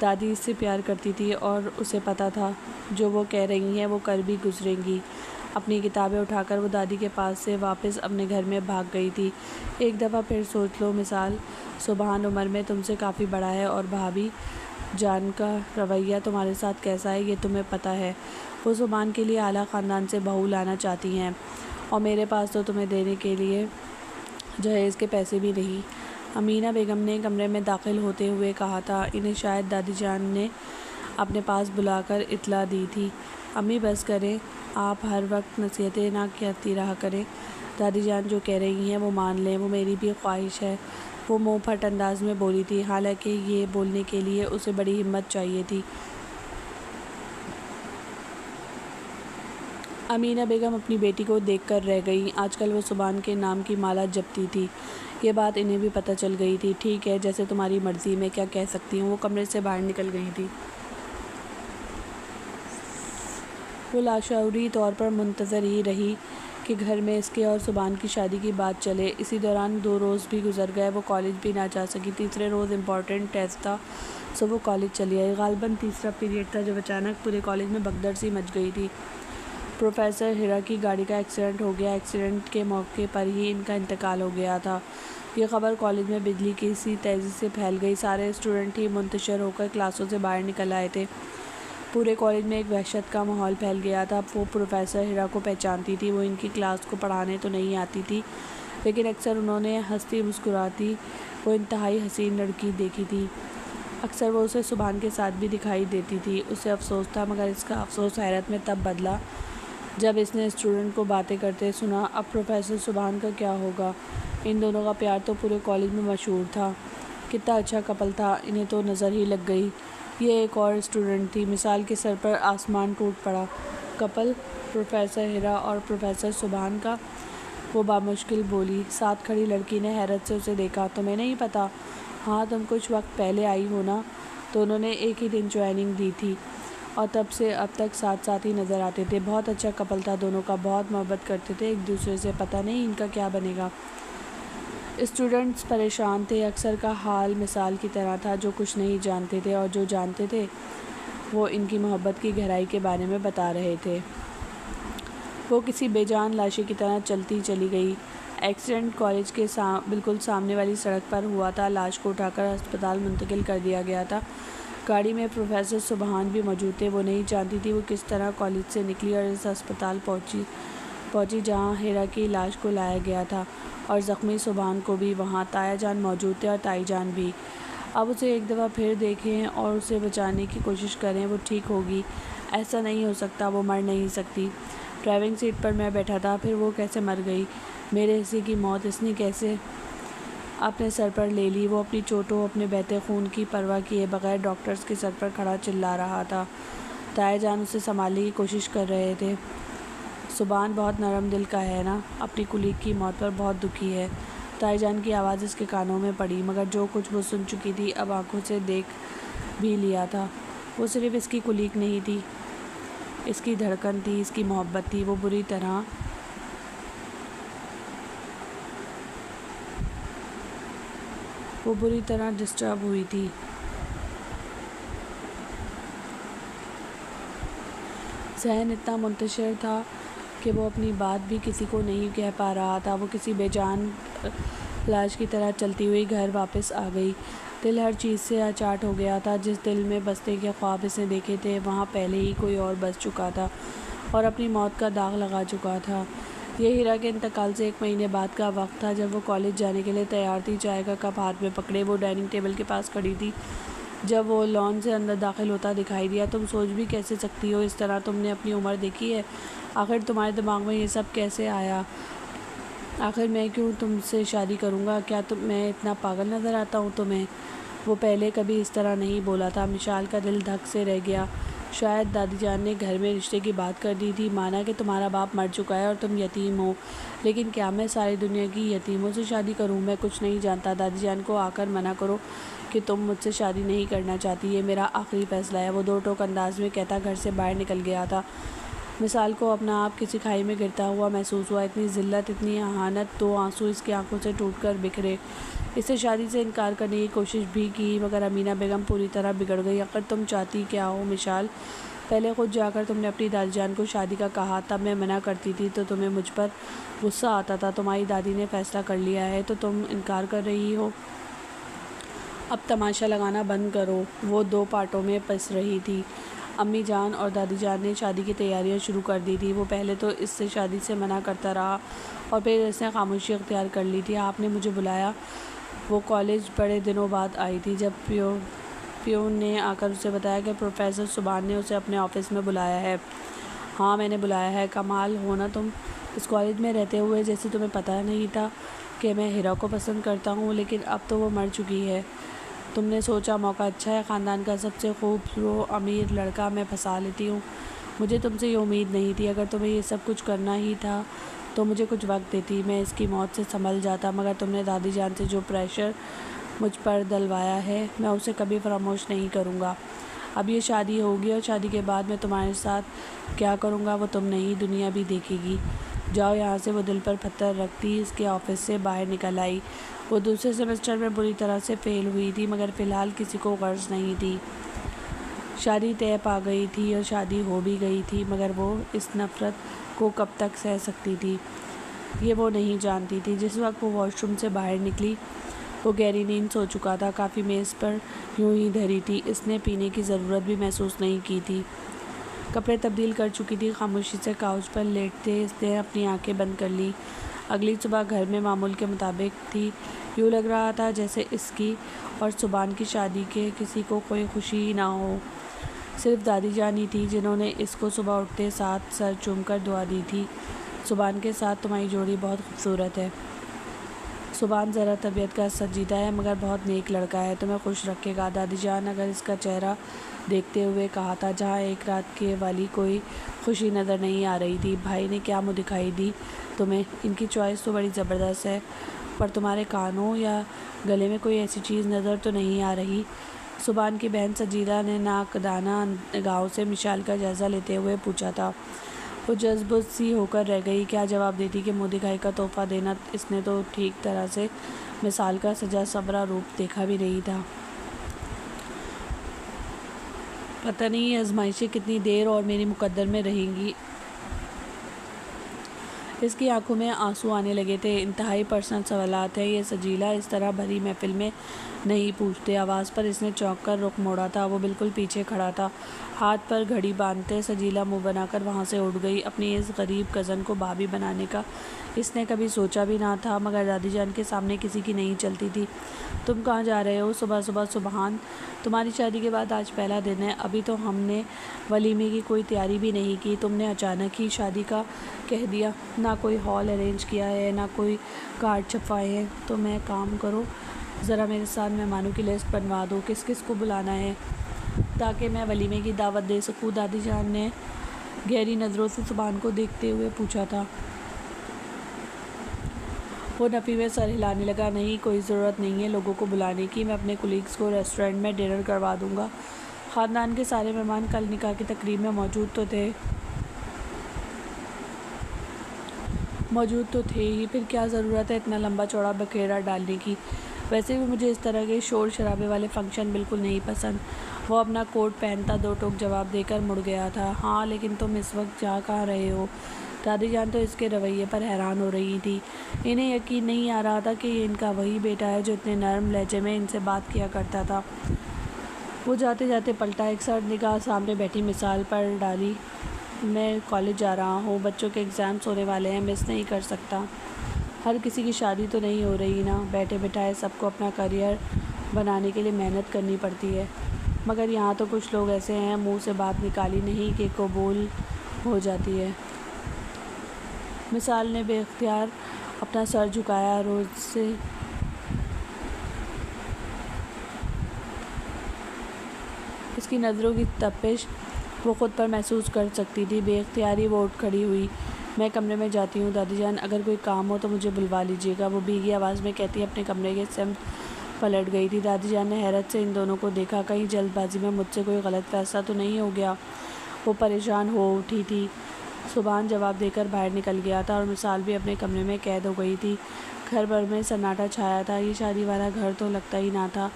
دادی اس سے پیار کرتی تھی اور اسے پتہ تھا جو وہ کہہ رہی ہیں وہ کر بھی گزریں گی۔ اپنی کتابیں اٹھا کر وہ دادی کے پاس سے واپس اپنے گھر میں بھاگ گئی تھی۔ ایک دفعہ پھر سوچ لو مثال، سبحان عمر میں تم سے کافی بڑا ہے اور بھابھی جان کا رویہ تمہارے ساتھ کیسا ہے یہ تمہیں پتہ ہے۔ وہ سبحان کے لیے اعلیٰ خاندان سے بہو لانا چاہتی ہیں اور میرے پاس تو تمہیں دینے کے لیے جہیز کے پیسے بھی نہیں۔ امینہ بیگم نے کمرے میں داخل ہوتے ہوئے کہا تھا۔ انہیں شاید دادی جان نے اپنے پاس بلا کر اطلاع دی تھی۔ امی بس کریں، آپ ہر وقت نصیحتیں نہ کرتی رہا کریں۔ دادی جان جو کہہ رہی ہیں وہ مان لیں، وہ میری بھی خواہش ہے، وہ منہ پھٹ انداز میں بولی تھی، حالانکہ یہ بولنے کے لیے اسے بڑی ہمت چاہیے تھی۔ امینہ بیگم اپنی بیٹی کو دیکھ کر رہ گئیں۔ آج کل وہ سبحان کے نام کی مالا جپتی تھی، یہ بات انہیں بھی پتہ چل گئی تھی۔ ٹھیک ہے، جیسے تمہاری مرضی، میں کیا کہہ سکتی ہوں۔ وہ کمرے سے باہر نکل گئی تھی۔ وہ لاشعوری طور پر منتظر ہی رہی کہ گھر میں اس کے اور سبحان کی شادی کی بات چلے۔ اسی دوران 2 روز بھی گزر گئے، وہ کالج بھی نہ جا سکی۔ تیسرے روز امپورٹنٹ ٹیسٹ تھا، سو وہ کالج چلی آئی۔ غالباً تیسرا پیریڈ تھا جب اچانک پورے کالج میں بھگدڑ سی مچ گئی تھی۔ پروفیسر ہیرا کی گاڑی کا ایکسیڈنٹ ہو گیا۔ ایکسیڈنٹ کے موقع پر ہی ان کا انتقال ہو گیا تھا۔ یہ خبر کالج میں بجلی کی سی تیزی سے پھیل گئی۔ سارے اسٹوڈنٹ ہی منتشر ہو کر کلاسوں سے باہر نکل آئے تھے۔ پورے کالج میں ایک وحشت کا ماحول پھیل گیا تھا۔ وہ پروفیسر ہیرا کو پہچانتی تھی۔ وہ ان کی کلاس کو پڑھانے تو نہیں آتی تھی، لیکن اکثر انہوں نے ہنستی مسکراتی وہ انتہائی حسین لڑکی دیکھی تھی۔ اکثر وہ اسے سبحان کے ساتھ بھی دکھائی دیتی تھی۔ اسے افسوس تھا، مگر اس کا افسوس حیرت میں تب بدلا جب اس نے اسٹوڈنٹ کو باتیں کرتے سنا۔ اب پروفیسر سبحان کا کیا ہوگا؟ ان دونوں کا پیار تو پورے کالج میں مشہور تھا۔ کتنا اچھا کپل تھا، انہیں تو نظر ہی لگ گئی۔ یہ ایک اور اسٹوڈنٹ تھی۔ مثال کے سر پر آسمان ٹوٹ پڑا۔ کپل پروفیسر ہیرا اور پروفیسر سبحان کا؟ وہ بامشکل بولی۔ ساتھ کھڑی لڑکی نے حیرت سے اسے دیکھا۔ تمہیں نہیں پتہ؟ ہاں، تم کچھ وقت پہلے آئی ہو نا؟ دونوں نے ایک ہی دن جوائننگ دی تھی اور تب سے اب تک ساتھ ساتھ ہی نظر آتے تھے۔ بہت اچھا کپل تھا دونوں کا، بہت محبت کرتے تھے ایک دوسرے سے۔ پتہ نہیں ان کا کیا بنے گا۔ اسٹوڈنٹس پریشان تھے۔ اکثر کا حال مثال کی طرح تھا، جو کچھ نہیں جانتے تھے اور جو جانتے تھے وہ ان کی محبت کی گہرائی کے بارے میں بتا رہے تھے۔ وہ کسی بے جان لاشیں کی طرح چلتی چلی گئی۔ ایکسیڈنٹ کالج کے بالکل سامنے والی سڑک پر ہوا تھا۔ لاش کو اٹھا کر ہسپتال منتقل کر دیا گیا تھا۔ گاڑی میں پروفیسر سبحان بھی موجود تھے۔ وہ نہیں جانتی تھی وہ کس طرح کالج سے نکلی اور اس ہسپتال پہنچی جہاں ہیرا کی لاش کو لایا گیا تھا، اور زخمی سبحان کو بھی وہاں تایا جان موجود تھے اور تائی جان بھی۔ اب اسے ایک دفعہ پھر دیکھیں اور اسے بچانے کی کوشش کریں، وہ ٹھیک ہوگی۔ ایسا نہیں ہو سکتا، وہ مر نہیں سکتی۔ ڈرائیونگ سیٹ پر میں بیٹھا تھا، پھر وہ کیسے مر گئی؟ میرے حصے کی موت اس نے کیسے اپنے سر پر لے لی؟ وہ اپنی چوٹوں، اپنے بہتے خون کی پرواہ کیے بغیر ڈاکٹرز کے سر پر کھڑا چلا رہا تھا۔ تایا جان اسے سنبھالنے کی کوشش کر رہے تھے۔ سبحان بہت نرم دل کا ہے نا، اپنی کلیگ کی موت پر بہت دکھی ہے۔ تائی جان کی آواز اس کے کانوں میں پڑی، مگر جو کچھ وہ سن چکی تھی اب آنکھوں سے دیکھ بھی لیا تھا۔ وہ صرف اس کی کلیگ نہیں تھی، اس کی دھڑکن تھی، اس کی محبت تھی۔ وہ بری طرح ڈسٹرب ہوئی تھی۔ ذہن اتنا منتشر تھا کہ وہ اپنی بات بھی کسی کو نہیں کہہ پا رہا تھا۔ وہ کسی بے جان لاش کی طرح چلتی ہوئی گھر واپس آ گئی۔ دل ہر چیز سے اچاٹ ہو گیا تھا۔ جس دل میں بسنے کے خواب اس نے دیکھے تھے وہاں پہلے ہی کوئی اور بس چکا تھا اور اپنی موت کا داغ لگا چکا تھا۔ یہ ہیرا کے انتقال سے 1 مہینے بعد کا وقت تھا، جب وہ کالج جانے کے لیے تیار تھی، چائے کا کپ ہاتھ میں پکڑے وہ ڈائننگ ٹیبل کے پاس کھڑی تھی جب وہ لان سے اندر داخل ہوتا دکھائی دیا۔ تم سوچ بھی کیسے سکتی ہو اس طرح؟ تم نے اپنی عمر دیکھی ہے؟ آخر تمہارے دماغ میں یہ سب کیسے آیا؟ آخر میں کیوں تم سے شادی کروں گا؟ کیا میں اتنا پاگل نظر آتا ہوں تمہیں؟ وہ پہلے کبھی اس طرح نہیں بولا تھا۔ مشال کا دل دھک سے رہ گیا۔ شاید دادی جان نے گھر میں رشتے کی بات کر دی تھی، مانا کہ تمہارا باپ مر چکا ہے اور تم یتیم ہو۔ لیکن کیا میں ساری دنیا کی یتیموں سے شادی کروں؟ میں کچھ نہیں جانتا۔ دادی جان کو آ کر منع کرو کہ تم مجھ سے شادی نہیں کرنا چاہتی، یہ میرا آخری فیصلہ ہے۔ وہ 2 ٹوک انداز میں کہتا گھر سے باہر نکل گیا تھا۔ مثال کو اپنا آپ کسی کھائی میں گرتا ہوا محسوس ہوا۔ اتنی ذلت، اتنی اہانت! 2 آنسو اس کی آنکھوں سے ٹوٹ کر بکھرے۔ اس سے شادی سے انکار کرنے کی کوشش بھی کی، مگر امینہ بیگم پوری طرح بگڑ گئی۔ آخر تم چاہتی کیا ہو مشال؟ پہلے خود جا کر تم نے اپنی دادی جان کو شادی کا کہا، تب میں منع کرتی تھی تو تمہیں مجھ پر غصہ آتا تھا۔ تمہاری دادی نے فیصلہ کر لیا ہے تو تم انکار کر رہی ہو۔ اب تماشا لگانا بند کرو۔ وہ دو پارٹوں میں پس رہی تھی۔ امی جان اور دادی جان نے شادی کی تیاریاں شروع کر دی تھی۔ وہ پہلے تو اس سے شادی سے منع کرتا رہا اور پھر اس نے خاموشی اختیار کر لی تھی۔ آپ نے مجھے بلایا۔ وہ کالج بڑے دنوں بعد آئی تھی، جب پیون نے آ کر اسے بتایا کہ پروفیسر سبحان نے اسے اپنے آفس میں بلایا ہے۔ ہاں میں نے بلایا ہے۔ کمال ہو نا تم! اس کالج میں رہتے ہوئے جیسے تمہیں پتہ نہیں تھا کہ میں ہیرا کو پسند کرتا ہوں، لیکن اب تو وہ مر چکی ہے۔ تم نے سوچا موقع اچھا ہے، خاندان کا سب سے خوبصورت امیر لڑکا میں پھنسا لیتی ہوں۔ مجھے تم سے یہ امید نہیں تھی۔ اگر تمہیں یہ سب کچھ کرنا ہی تھا تو مجھے کچھ وقت دیتی، میں اس کی موت سے سنبھل جاتا، مگر تم نے دادی جان سے جو پریشر مجھ پر ڈلوایا ہے میں اسے کبھی فراموش نہیں کروں گا۔ اب یہ شادی ہوگی اور شادی کے بعد میں تمہارے ساتھ کیا کروں گا وہ تم نہیں، دنیا بھی دیکھے گی۔ جاؤ یہاں سے۔ وہ دل پر پتھر رکھتی اس کے آفس سے باہر نکل آئی۔ وہ دوسرے سیمسٹر میں بری طرح سے فیل ہوئی تھی، مگر فی الحال کسی کو غرض نہیں تھی۔ شادی طے پا گئی تھی اور شادی ہو بھی گئی تھی، مگر وہ اس نفرت کو کب تک سہ سکتی تھی یہ وہ نہیں جانتی تھی۔ جس وقت وہ واش روم سے باہر نکلی وہ گہری نیند سو چکا تھا۔ کافی میز پر یوں ہی دھری تھی، اس نے پینے کی ضرورت بھی محسوس نہیں کی تھی۔ کپڑے تبدیل کر چکی تھی۔ خاموشی سے کاؤچ پر لیٹتے اس نے اپنی آنکھیں بند کر لیں۔ اگلی صبح گھر میں معمول کے مطابق تھی۔ یوں لگ رہا تھا جیسے اس کی اور سبحان کی شادی کے کسی کو کوئی خوشی ہی نہ ہو۔ صرف دادی جان ہی تھی جنہوں نے اس کو صبح اٹھتے ساتھ سر چوم کر دعا دی تھی۔ سبحان کے ساتھ تمہاری جوڑی بہت خوبصورت ہے۔ سبحان ذرا طبیعت کا سنجیدہ ہے مگر بہت نیک لڑکا ہے، تمہیں خوش رکھے گا۔ دادی جان اگر اس کا چہرہ دیکھتے ہوئے کہا تھا، جہاں ایک رات کے والی کوئی خوشی نظر نہیں آ رہی تھی۔ بھائی نے کیا منہ دکھائی دی تمہیں؟ ان کی چوائس تو بڑی زبردست ہے، پر تمہارے کانوں یا گلے میں کوئی ایسی چیز نظر تو نہیں آ رہی؟ سبحان کی بہن سجیدہ نے ناقدانہ نگاہوں سے مشال کا جائزہ لیتے ہوئے پوچھا تھا۔ وہ جذبہ سی ہو کر رہ گئی۔ کیا جواب دیتی کہ منہ دکھائی کا تحفہ دینا؟ اس نے تو ٹھیک طرح سے مثال کا سجا سورا روپ دیکھا بھی نہیں تھا۔ پتہ نہیں یہ آزمائشیں کتنی دیر اور میری مقدر میں رہیں گی۔ اس کی آنکھوں میں آنسو آنے لگے تھے۔ انتہائی پرسنل سوالات ہیں یہ سجیلا، اس طرح بھری محفل میں نہیں پوچھتے۔ آواز پر اس نے چونک کر رخ موڑا تھا۔ وہ بالکل پیچھے کھڑا تھا، ہاتھ پر گھڑی باندھتے۔ سجیلا منہ بنا کر وہاں سے اٹھ گئی۔ اپنی اس غریب کزن کو بھابھی بنانے کا اس نے کبھی سوچا بھی نہ تھا، مگر دادی جان کے سامنے کسی کی نہیں چلتی تھی۔ تم کہاں جا رہے ہو صبح صبح؟ سبحان، تمہاری شادی کے بعد آج پہلا دن ہے، ابھی تو ہم نے ولیمے کی کوئی تیاری بھی نہیں کی، تم نے اچانک ہی شادی کا کہہ دیا۔ نہ کوئی ہال ارینج کیا ہے، نہ کوئی کارڈ چھپوائے ہیں۔ تو میں کام کرو، ذرا میرے ساتھ مہمانوں کی لسٹ بنوا دو، کس کس کو بلانا ہے تاکہ میں ولیمے کی دعوت دے سکوں۔ دادی جان نے گہری نظروں سے سبحان کو دیکھتے ہوئے پوچھا تھا۔ وہ نفی میں سر ہلانے لگا۔ نہیں، کوئی ضرورت نہیں ہے لوگوں کو بلانے کی، میں اپنے کولیگز کو ریسٹورنٹ میں ڈنر کروا دوں گا۔ خاندان کے سارے مہمان کل نکاح کی تقریب میں موجود تو تھے ہی، پھر کیا ضرورت ہے اتنا لمبا چوڑا بکھیرا ڈالنے کی؟ ویسے بھی مجھے اس طرح کے شور شرابے والے فنکشن بالکل نہیں پسند۔ وہ اپنا کوٹ پہنتا دو ٹوک جواب دے کر مڑ گیا تھا۔ ہاں لیکن تم اس وقت جا کہاں رہے ہو؟ دادی جان تو اس کے رویے پر حیران ہو رہی تھی۔ انہیں یقین نہیں آ رہا تھا کہ یہ ان کا وہی بیٹا ہے جو اتنے نرم لہجے میں ان سے بات کیا کرتا تھا۔ وہ جاتے جاتے پلٹا، ایک سرد نگاہ سامنے بیٹھی مثال پر ڈالی۔ میں کالج جا رہا ہوں، بچوں کے ایگزامس ہونے والے ہیں، مس نہیں کر سکتا۔ ہر کسی کی شادی تو نہیں ہو رہی نا، بیٹھے بٹھائے سب کو اپنا کیریئر بنانے کے لیے محنت کرنی پڑتی ہے، مگر یہاں تو کچھ لوگ ایسے ہیں منہ سے بات نکالی نہیں کہ قبول ہو جاتی ہے۔ مثال نے بے اختیار اپنا سر جھکایا۔ روز سے اس کی نظروں کی تپش وہ خود پر محسوس کر سکتی تھی۔ بے اختیاری وہ اٹھ کھڑی ہوئی۔ میں کمرے میں جاتی ہوں دادی جان، اگر کوئی کام ہو تو مجھے بلوا لیجیے گا، وہ بھیگی آواز میں کہتی اپنے کمرے کے سمت پلٹ گئی تھی۔ دادی جان نے حیرت سے ان دونوں کو دیکھا، کہیں جلد بازی میں مجھ سے کوئی غلط فیصلہ تو نہیں ہو گیا؟ وہ پریشان ہو اٹھی تھی۔ سبحان جواب دے کر باہر نکل گیا تھا اور مثال بھی اپنے کمرے میں قید ہو گئی تھی۔ گھر بھر میں سناٹا چھایا تھا۔ یہ شادی والا گھر تو لگتا ہی نہ تھا۔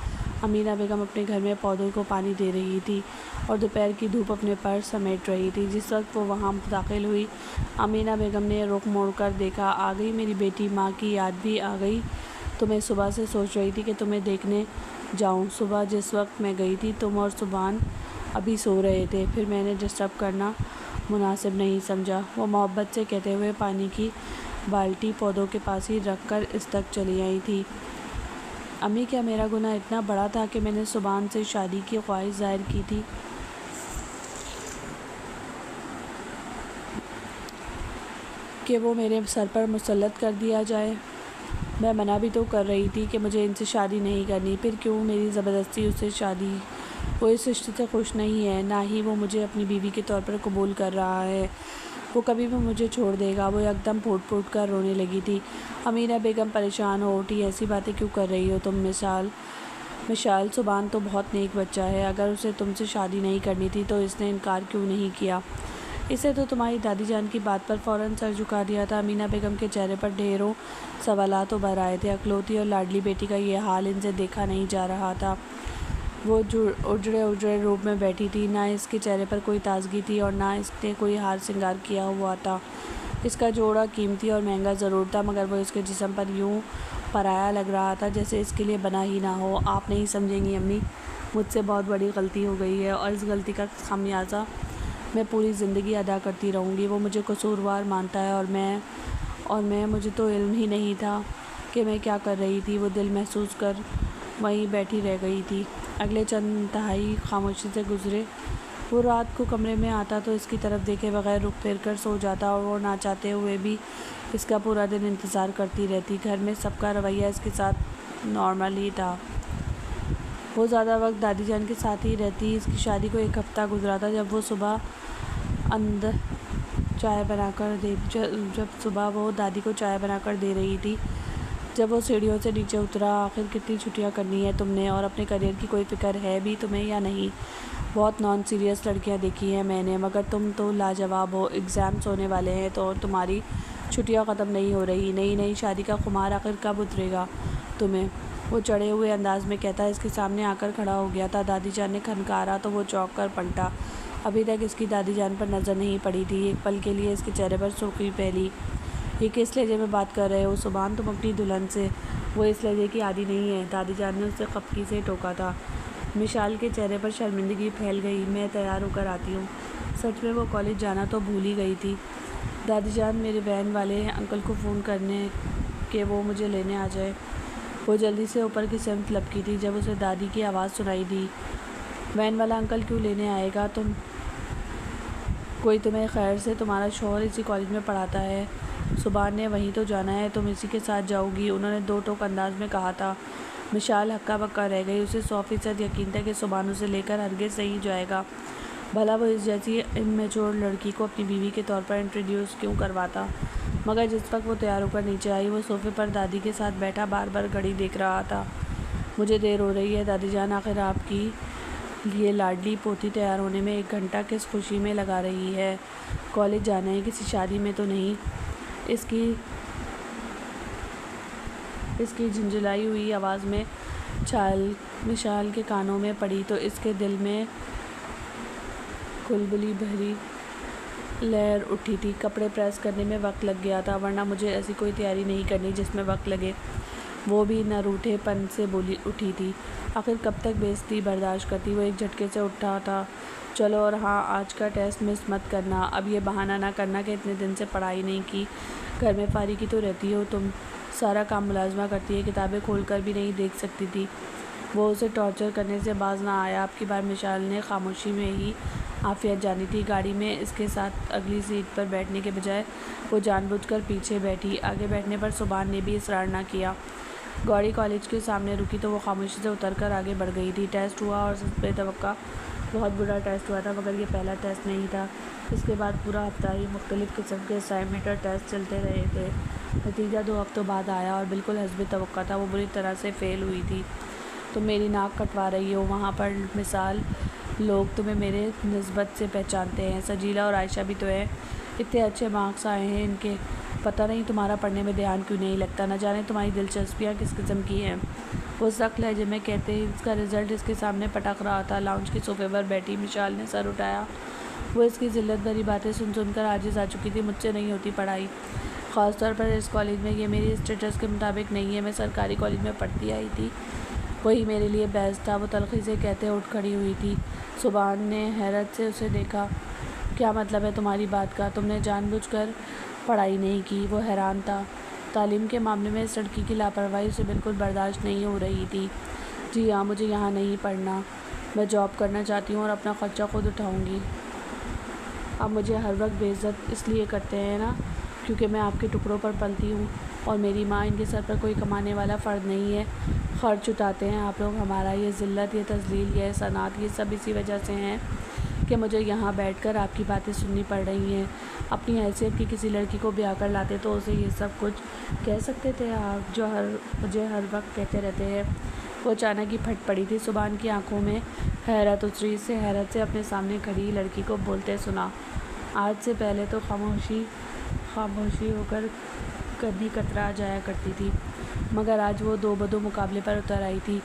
امینہ بیگم اپنے گھر میں پودوں کو پانی دے رہی تھی اور دوپہر کی دھوپ اپنے پر سمیٹ رہی تھی۔ جس وقت وہ وہاں داخل ہوئی، امینہ بیگم نے رخ موڑ کر دیکھا۔ آ گئی میری بیٹی، ماں کی یاد بھی آ گئی؟ تو میں صبح سے سوچ رہی تھی کہ تمہیں دیکھنے جاؤں۔ صبح جس وقت میں گئی تھی تم اور سبحان ابھی سو رہے تھے، پھر میں نے ڈسٹرب کرنا مناسب نہیں سمجھا، وہ محبت سے کہتے ہوئے پانی کی بالٹی پودوں کے پاس ہی رکھ کر اس تک چلی آئی تھی۔ امی، کیا میرا گناہ اتنا بڑا تھا کہ میں نے سبحان سے شادی کی خواہش ظاہر کی تھی؟ کہ وہ میرے سر پر مسلط کر دیا جائے؟ میں منع بھی تو کر رہی تھی کہ مجھے ان سے شادی نہیں کرنی، پھر کیوں میری زبردستی اس سے شادی؟ وہ اس رشتے سے خوش نہیں ہے، نہ ہی وہ مجھے اپنی بیوی کے طور پر قبول کر رہا ہے۔ وہ کبھی بھی مجھے چھوڑ دے گا۔ وہ ایک دم پھوٹ پھوٹ کر رونے لگی تھی۔ امینہ بیگم پریشان ہو اٹھی۔ ایسی باتیں کیوں کر رہی ہو تم مشال؟ سبحان تو بہت نیک بچہ ہے، اگر اسے تم سے شادی نہیں کرنی تھی تو اس نے انکار کیوں نہیں کیا؟ اسے تو تمہاری دادی جان کی بات پر فوراً سر جھکا دیا تھا۔ امینہ بیگم کے چہرے پر ڈھیروں سوالات ابھر آئے تھے۔ اکلوتی اور لاڈلی بیٹی کا یہ حال ان سے دیکھا نہیں جا رہا تھا۔ وہ اجڑے روپ میں بیٹھی تھی، نہ اس کے چہرے پر کوئی تازگی تھی اور نہ اس نے کوئی ہار سنگار کیا ہوا تھا۔ اس کا جوڑا قیمتی اور مہنگا ضرور تھا، مگر وہ اس کے جسم پر یوں پرایا لگ رہا تھا جیسے اس کے لیے بنا ہی نہ ہو۔ آپ نہیں سمجھیں گی امی، مجھ سے بہت بڑی غلطی ہو گئی ہے اور اس غلطی کا خمیازہ میں پوری زندگی ادا کرتی رہوں گی۔ وہ مجھے قصوروار مانتا ہے اور میں مجھے تو علم ہی نہیں تھا کہ میں کیا کر رہی تھی۔ وہ دل محسوس کر وہیں بیٹھی رہ گئی تھی۔ اگلے چند دہائی خاموشی سے گزرے۔ وہ رات کو کمرے میں آتا تو اس کی طرف دیکھے بغیر رخ پھیر کر سو جاتا اور وہ نہ چاہتے ہوئے بھی اس کا پورا دن انتظار کرتی رہتی۔ گھر میں سب کا رویہ اس کے ساتھ نارمل ہی تھا۔ وہ زیادہ وقت دادی جان کے ساتھ ہی رہتی۔ اس کی شادی کو 1 ہفتہ گزرا تھا جب صبح وہ دادی کو چائے بنا کر دے رہی تھی، جب وہ سیڑھیوں سے نیچے اترا۔ آخر کتنی چھٹیاں کرنی ہے تم نے، اور اپنے کیریئر کی کوئی فکر ہے بھی تمہیں یا نہیں؟ بہت نان سیریس لڑکیاں دیکھی ہیں میں نے، مگر تم تو لاجواب ہو۔ ایگزامس ہونے والے ہیں تو تمہاری چھٹیاں ختم نہیں ہو رہی۔ نئی شادی کا خمار آخر کب اترے گا تمہیں؟ وہ چڑھے ہوئے انداز میں کہتا اس کے سامنے آ کر کھڑا ہو گیا تھا۔ دادی جان نے کھنکارا تو وہ چونک کر پلٹا۔ ابھی تک اس کی دادی جان پر نظر نہیں پڑی تھی۔ ایک پل کے لیے اس کے چہرے پر سرخی پھیلی۔ یہ کس لہجے میں بات کر رہے ہو سبحان تم اپنی دلہن سے؟ وہ اس لہجے کی عادی نہیں ہے، دادی جان نے اسے خفگی سے ٹوکا تھا۔ مشال کے چہرے پر شرمندگی پھیل گئی۔ میں تیار ہو کر آتی ہوں۔ سچ میں وہ کالج جانا تو بھول ہی گئی تھی۔ دادی جان، میرے وین والے انکل کو فون کرنے کہ وہ مجھے لینے آ جائے۔ وہ جلدی سے اوپر کی سمت لپکی تھی جب اسے دادی کی آواز سنائی دی۔ وین والا انکل کیوں لینے آئے گا کوئی تمہیں خیر سے؟ تمہارا شوہر اسی کالج میں پڑھاتا ہے، سبحان نے وہیں تو جانا ہے، تم اسی کے ساتھ جاؤ گی، انہوں نے 2 ٹوک انداز میں کہا تھا۔ مشال ہکا بکا رہ گئی۔ اسے 100% یقین تھا کہ سبحان اسے لے کر ہرگز نہیں جائے گا، بھلا وہ اس جیسی امیچور لڑکی کو اپنی بیوی کے طور پر انٹروڈیوس کیوں کرواتا؟ مگر جس وقت وہ تیار ہو کر نیچے آئی، وہ صوفے پر دادی کے ساتھ بیٹھا بار بار گھڑی دیکھ رہا تھا۔ مجھے دیر ہو رہی ہے دادی جان، آخر آپ کی یہ لاڈلی پوتی تیار ہونے میں 1 گھنٹہ کس خوشی میں لگا رہی ہے؟ کالج جانا ہے، کسی شادی میں تو نہیں؟ اس کی جھنجھلائی ہوئی آواز میں چھال مشال کے کانوں میں پڑی تو اس کے دل میں کھلبلی بھری لہر اٹھی تھی۔ کپڑے پریس کرنے میں وقت لگ گیا تھا، ورنہ مجھے ایسی کوئی تیاری نہیں کرنی جس میں وقت لگے۔ وہ بھی نہ روٹھے پن سے بولی اٹھی تھی۔ آخر کب تک بے عزتی برداشت کرتی؟ وہ ایک جھٹکے سے اٹھا تھا۔ چلو، اور ہاں، آج کا ٹیسٹ مس مت کرنا۔ اب یہ بہانہ نہ کرنا کہ اتنے دن سے پڑھائی نہیں کی، گھر میں فارغ ہی تو رہتی ہو تم، سارا کام ملازمہ کرتی ہے، کتابیں کھول کر بھی نہیں دیکھ سکتی تھی۔ وہ اسے ٹارچر کرنے سے باز نہ آیا۔ اب کی بار مشال نے خاموشی میں ہی عافیت جانی تھی۔ گاڑی میں اس کے ساتھ اگلی سیٹ پر بیٹھنے کے بجائے وہ جان بوجھ کر پیچھے بیٹھی۔ آگے بیٹھنے پر سبحان نے بھی اصرار نہ کیا۔ گاڑی کالج کے سامنے رکی تو وہ خاموشی سے اتر کر آگے بڑھ گئی تھی۔ ٹیسٹ ہوا اور بے توقع بہت برا ٹیسٹ ہوا تھا، مگر یہ پہلا ٹیسٹ نہیں تھا۔ اس کے بعد پورا ہفتہ ہی مختلف قسم کے اسائنمنٹ اور ٹیسٹ چلتے رہے تھے۔ نتیجہ 2 ہفتوں بعد آیا اور بالکل حسب توقع تھا۔ وہ بری طرح سے فیل ہوئی تھی۔ تم میری ناک کٹوا رہی ہو وہاں پر مثال، لوگ تمہیں میرے نسبت سے پہچانتے ہیں، سجیلا اور عائشہ بھی تو ہیں، اتنے اچھے مارکس آئے ہیں ان کے۔ پتہ نہیں تمہارا پڑھنے میں دھیان کیوں نہیں لگتا، نہ جانے تمہاری دلچسپیاں کس قسم کی ہیں۔ وہ سخت لہجے میں کہتے ہی اس کا رزلٹ اس کے سامنے پٹک رہا تھا۔ لاؤنج کے صوفے پر بیٹھی مشال نے سر اٹھایا۔ وہ اس کی ذلت بھری باتیں سن کر عاجز آ چکی تھی۔ مجھ سے نہیں ہوتی پڑھائی، خاص طور پر اس کالج میں۔ یہ میری اسٹیٹس کے مطابق نہیں ہے۔ میں سرکاری کالج میں پڑھتی آئی تھی، وہی میرے لیے بیسٹ تھا۔ وہ تلخی سے کہتے اٹھ کھڑی ہوئی تھی۔ سبحان نے حیرت سے اسے دیکھا۔ کیا مطلب ہے تمہاری بات کا؟ تم نے جان بوجھ کر پڑھائی نہیں کی؟ وہ حیران تھا۔ تعلیم کے معاملے میں اس لڑکی کی لاپرواہی اسے بالکل برداشت نہیں ہو رہی تھی۔ جی ہاں، مجھے یہاں نہیں پڑھنا، میں جاب کرنا چاہتی ہوں اور اپنا خرچہ خود اٹھاؤں گی۔ اب مجھے ہر وقت بے عزت اس لیے کرتے ہیں نا کیونکہ میں آپ کے ٹکڑوں پر پلتی ہوں اور میری ماں، ان کے سر پر کوئی کمانے والا فرد نہیں ہے۔ خرچ اٹھاتے ہیں آپ لوگ ہمارا۔ یہ ذلت، یہ تذلیل، یہ احسانات، یہ سب اسی وجہ سے ہیں کہ مجھے یہاں بیٹھ کر آپ کی باتیں سننی پڑ رہی ہیں۔ اپنی حیثیت کی کسی لڑکی کو بیاہ کر لاتے تو اسے یہ سب کچھ کہہ سکتے تھے آپ، جو مجھے ہر وقت کہتے رہتے ہیں۔ وہ اچانک ہی پھٹ پڑی تھی۔ سبحان کی آنکھوں میں حیرت اتری۔ اس سے حیرت سے اپنے سامنے کھڑی لڑکی کو بولتے سنا۔ آج سے پہلے تو خاموشی ہو کر کدی کترا جایا کرتی تھی، مگر آج وہ دو بدو مقابلے پر اتر آئی تھی۔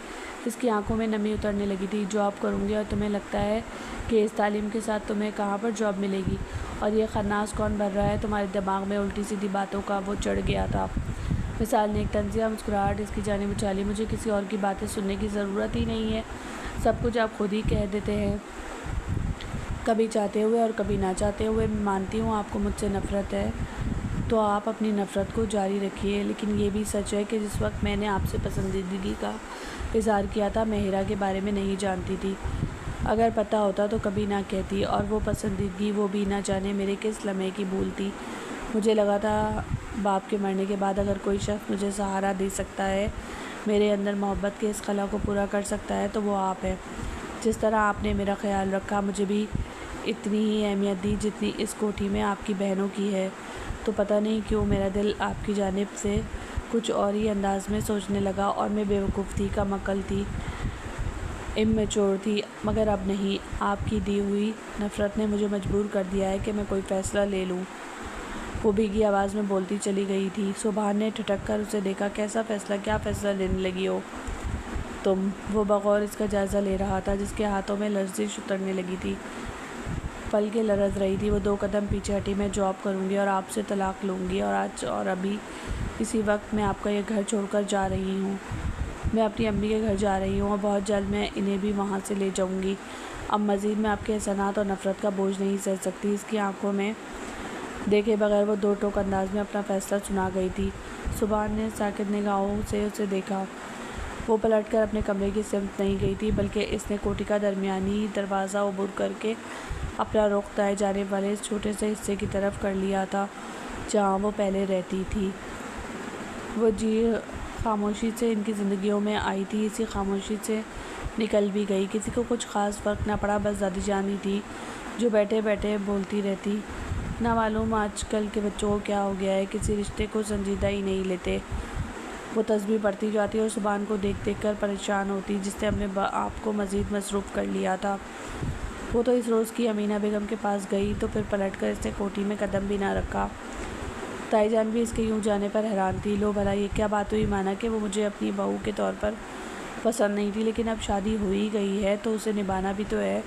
اس کی آنکھوں میں نمی اترنے لگی تھی۔ جاب کروں گی اور تمہیں لگتا ہے کہ اس تعلیم کے ساتھ تمہیں کہاں پر جاب ملے گی؟ اور یہ خناس کون بھر رہا ہے تمہارے دماغ میں؟ الٹی سیدھی باتوں کا وہ چڑھ گیا تھا۔ مشال نے ایک طنزیہ مسکراہٹ اس کی جانب اچھالی۔ مجھے کسی اور کی باتیں سننے کی ضرورت ہی نہیں ہے، سب کچھ آپ خود ہی کہہ دیتے ہیں، کبھی چاہتے ہوئے اور کبھی نہ چاہتے ہوئے۔ میں مانتی ہوں آپ کو مجھ سے نفرت ہے، تو آپ اپنی نفرت کو جاری رکھیے، لیکن یہ بھی سچ ہے کہ جس وقت میں نے آپ سے پسندیدگی کا اظہار کیا تھا میں ہیرا کے بارے میں نہیں جانتی تھی۔ اگر پتہ ہوتا تو کبھی نہ کہتی، اور وہ پسندیدگی، وہ بھی نہ جانے میرے کس لمحے کی بھول تھی۔ مجھے لگا تھا باپ کے مرنے کے بعد اگر کوئی شخص مجھے سہارا دے سکتا ہے، میرے اندر محبت کے اس خلا کو پورا کر سکتا ہے تو وہ آپ ہے۔ جس طرح آپ نے میرا خیال رکھا، مجھے بھی اتنی ہی اہمیت دی جتنی اس کوٹھی میں آپ کی بہنوں کی ہے، تو پتہ نہیں کیوں میرا دل آپ کی جانب سے کچھ اور ہی انداز میں سوچنے لگا، اور میں بیوقوف تھی، کم عقل تھی، اممیچور تھی، مگر اب نہیں۔ آپ کی دی ہوئی نفرت نے مجھے مجبور کر دیا ہے کہ میں کوئی فیصلہ لے لوں۔ وہ بھیگی آواز میں بولتی چلی گئی تھی۔ سبحان نے ٹھٹک کر اسے دیکھا۔ کیسا فیصلہ؟ کیا فیصلہ لینے لگی ہو تم؟ وہ بغور اس کا جائزہ لے رہا تھا، جس کے ہاتھوں میں لرزش اترنے لگی تھی، پلکیں لرز رہی تھی۔ وہ 2 قدم پیچھے ہٹی۔ میں جاب کروں گی اور آپ سے طلاق لوں گی، اور آج اور ابھی اسی وقت میں آپ کا یہ گھر چھوڑ کر جا رہی ہوں۔ میں اپنی امی کے گھر جا رہی ہوں اور بہت جلد میں انہیں بھی وہاں سے لے جاؤں گی۔ اب مزید میں آپ کے احسانات اور نفرت کا بوجھ نہیں سہ سکتی۔ اس کی آنکھوں میں دیکھے بغیر وہ 2 ٹوک انداز میں اپنا فیصلہ سنا گئی تھی۔ سبحان نے ساکت نگاہوں سے اسے دیکھا۔ وہ پلٹ کر اپنے کمرے کی سمت نہیں گئی تھی، بلکہ اس نے کوٹھی کا درمیانی دروازہ عبور کر کے اپنا رخ دائیں جانب والے اس چھوٹے سے حصے کی طرف کر لیا تھا جہاں وہ پہلے رہتی تھی۔ وہ خاموشی سے ان کی زندگیوں میں آئی تھی، اسی خاموشی سے نکل بھی گئی۔ کسی کو کچھ خاص فرق نہ پڑا، بس دادی جان ہی تھی جو بیٹھے بیٹھے بولتی رہتی۔ نہ معلوم آج کل کے بچوں کو کیا ہو گیا ہے، کسی رشتے کو سنجیدہ ہی نہیں لیتے۔ وہ تسبیح پڑھتی جاتی اور سبحان کو دیکھ دیکھ کر پریشان ہوتی، جس نے اپنے آپ کو مزید مصروف کر لیا تھا۔ وہ تو اس روز کی امینہ بیگم کے پاس گئی تو پھر پلٹ کر اس نے کوٹھی میں قدم بھی نہ رکھا۔ تائی جان بھی اس کے یوں جانے پر حیران تھی۔ لو بھلا یہ کیا بات ہوئی؟ مانا کہ وہ مجھے اپنی بہو کے طور پر پسند نہیں تھی، لیکن اب شادی ہو ہی گئی ہے تو اسے نبھانا بھی تو ہے۔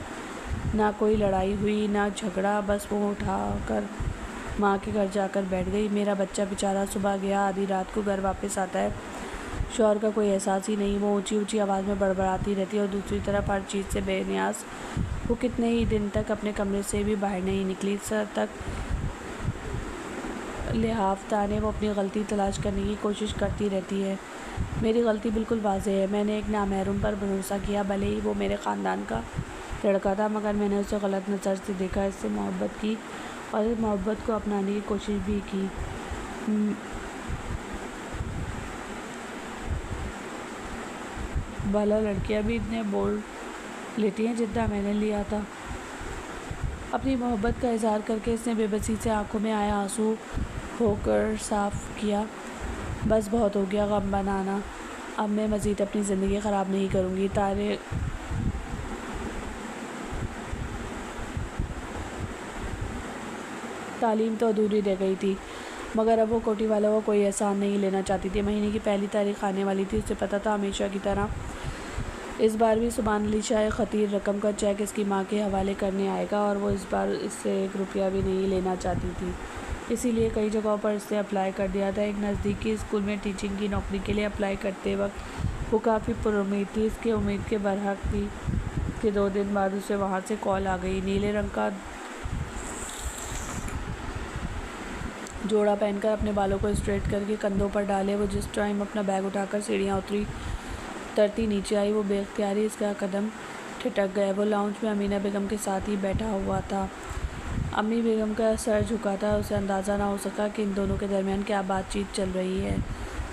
نہ کوئی لڑائی ہوئی، نہ جھگڑا، بس وہ اٹھا کر ماں کے گھر جا کر بیٹھ گئی۔ میرا بچہ بیچارہ صبح گیا، آدھی رات کو گھر واپس آتا ہے، شوہر کا کوئی احساس ہی نہیں۔ وہ اونچی اونچی آواز میں بڑبڑاتی رہتی اور دوسری طرف ہر چیز سے بے نیاز۔ وہ کتنے ہی دن تک اپنے کمرے سے بھی باہر نہیں نکلی۔ سر تک لحاف تانے وہ اپنی غلطی تلاش کرنے کی کوشش کرتی رہتی ہے۔ میری غلطی بالکل واضح ہے، میں نے ایک نامحرم پر بھروسہ کیا، بھلے ہی وہ میرے خاندان کا لڑکا تھا، مگر میں نے اسے غلط نظر سے دیکھا، اس سے محبت کی اور اس محبت کو اپنانے کی کوشش بھی کی۔ بھلا لڑکیاں بھی اتنے بولڈ لیتی ہیں جتنا میں نے لیا تھا؟ اپنی محبت کا اظہار کر کے اس نے بے بسی سے آنکھوں میں آیا آنسو ہو کر صاف کیا۔ بس بہت ہو گیا غم بنانا، اب میں مزید اپنی زندگی خراب نہیں کروں گی۔ تعلیم تو ادھوری رہ گئی تھی، مگر اب وہ کوٹھی والا وہ کوئی احسان نہیں لینا چاہتی تھی۔ مہینے کی پہلی تاریخ آنے والی تھی، اسے پتہ تھا ہمیشہ کی طرح اس بار بھی سبحان علی شاہ خطیر رقم کا چیک اس کی ماں کے حوالے کرنے آئے گا، اور وہ اس بار اس سے 1 روپیہ بھی نہیں لینا چاہتی تھی۔ اسی لیے کئی جگہوں پر اس نے اپلائی کر دیا تھا۔ ایک نزدیکی اسکول میں ٹیچنگ کی نوکری کے لیے اپلائی کرتے وقت وہ کافی پر امید تھی۔ اس کی امید کے برحق تھی کہ 2 دن بعد اسے وہاں سے کال آ گئی۔ نیلے رنگ کا جوڑا پہن کر، اپنے بالوں کو اسٹریٹ کر کے کندھوں پر ڈالے، وہ جس ٹائم اپنا بیگ اٹھا کر سیڑھیاں اترتی نیچے آئی، وہ بے اختیاری اس کا قدم ٹھٹک گئے۔ وہ لاؤنج میں امینا بیگم کے ساتھ ہی بیٹھا ہوا تھا۔ امی بیگم کا سر جھکا تھا، اسے اندازہ نہ ہو سکا کہ ان دونوں کے درمیان کیا بات چیت چل رہی ہے۔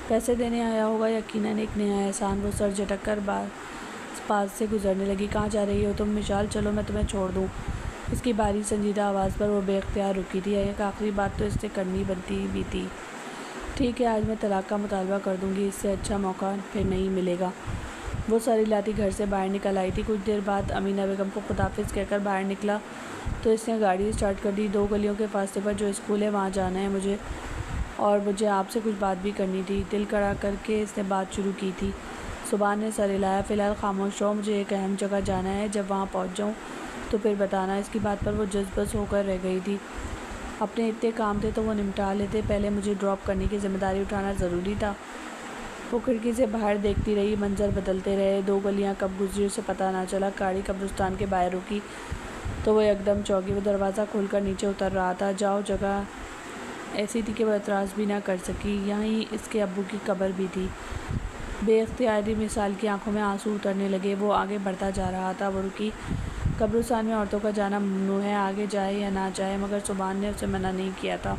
پیسے دینے آیا ہوگا، یقیناً ایک نیا احسان۔ وہ سر جھٹک کر پاس سے گزرنے لگی۔ کہاں جا رہی ہو تم مشال؟ چلو میں تمہیں چھوڑ دوں۔ اس کی بھاری سنجیدہ آواز پر وہ بے اختیار رکی تھی۔ ایک آخری بات تو اس سے کرنی بنتی بھی تھی۔ ٹھیک ہے، آج میں طلاق کا مطالبہ کر دوں گی، اس سے اچھا موقع پھر نہیں ملے گا۔ وہ سر ہلاتی گھر سے باہر نکل آئی تھی۔ کچھ دیر بعد امینا بیگم کو خداحافظ کہہ کر باہر نکلا تو اس نے گاڑی اسٹارٹ کر دی۔ 2 گلیوں کے فاصلے پر جو اسکول ہے وہاں جانا ہے مجھے آپ سے کچھ بات بھی کرنی تھی۔ دل کڑا کر کے اس نے بات شروع کی تھی۔ سبحان نے سر ہلایا۔ فی الحال خاموش رہو، مجھے ایک اہم جگہ جانا ہے، جب وہاں پہنچ جاؤں تو پھر بتانا۔ اس کی بات پر وہ جذبس ہو کر رہ گئی تھی۔ اپنے اتنے کام تھے تو وہ نمٹا لیتے، پہلے مجھے ڈراپ کرنے کی ذمہ داری اٹھانا ضروری تھا۔ وہ کھڑکی سے باہر دیکھتی رہی، منظر بدلتے رہے۔ 2 گلیاں کب گزری اسے پتہ نہ چلا۔ گاڑی قبرستان کے باہر رکی تو وہ یکدم چونکی۔ وہ دروازہ کھول کر نیچے اتر رہا تھا۔ جاؤ، جگہ ایسی تھی کہ وہ اعتراض بھی نہ کر سکی۔ یہیں اس کے ابو کی قبر بھی تھی۔ بے اختیاری مثال کی آنکھوں میں آنسو اترنے لگے۔ وہ آگے بڑھتا جا رہا تھا۔ وہ رکی۔ قبرستان میں عورتوں کا جانا ممنوع ہے، آگے جائے یا نہ جائے، مگر سبحان نے اسے منع نہیں کیا تھا۔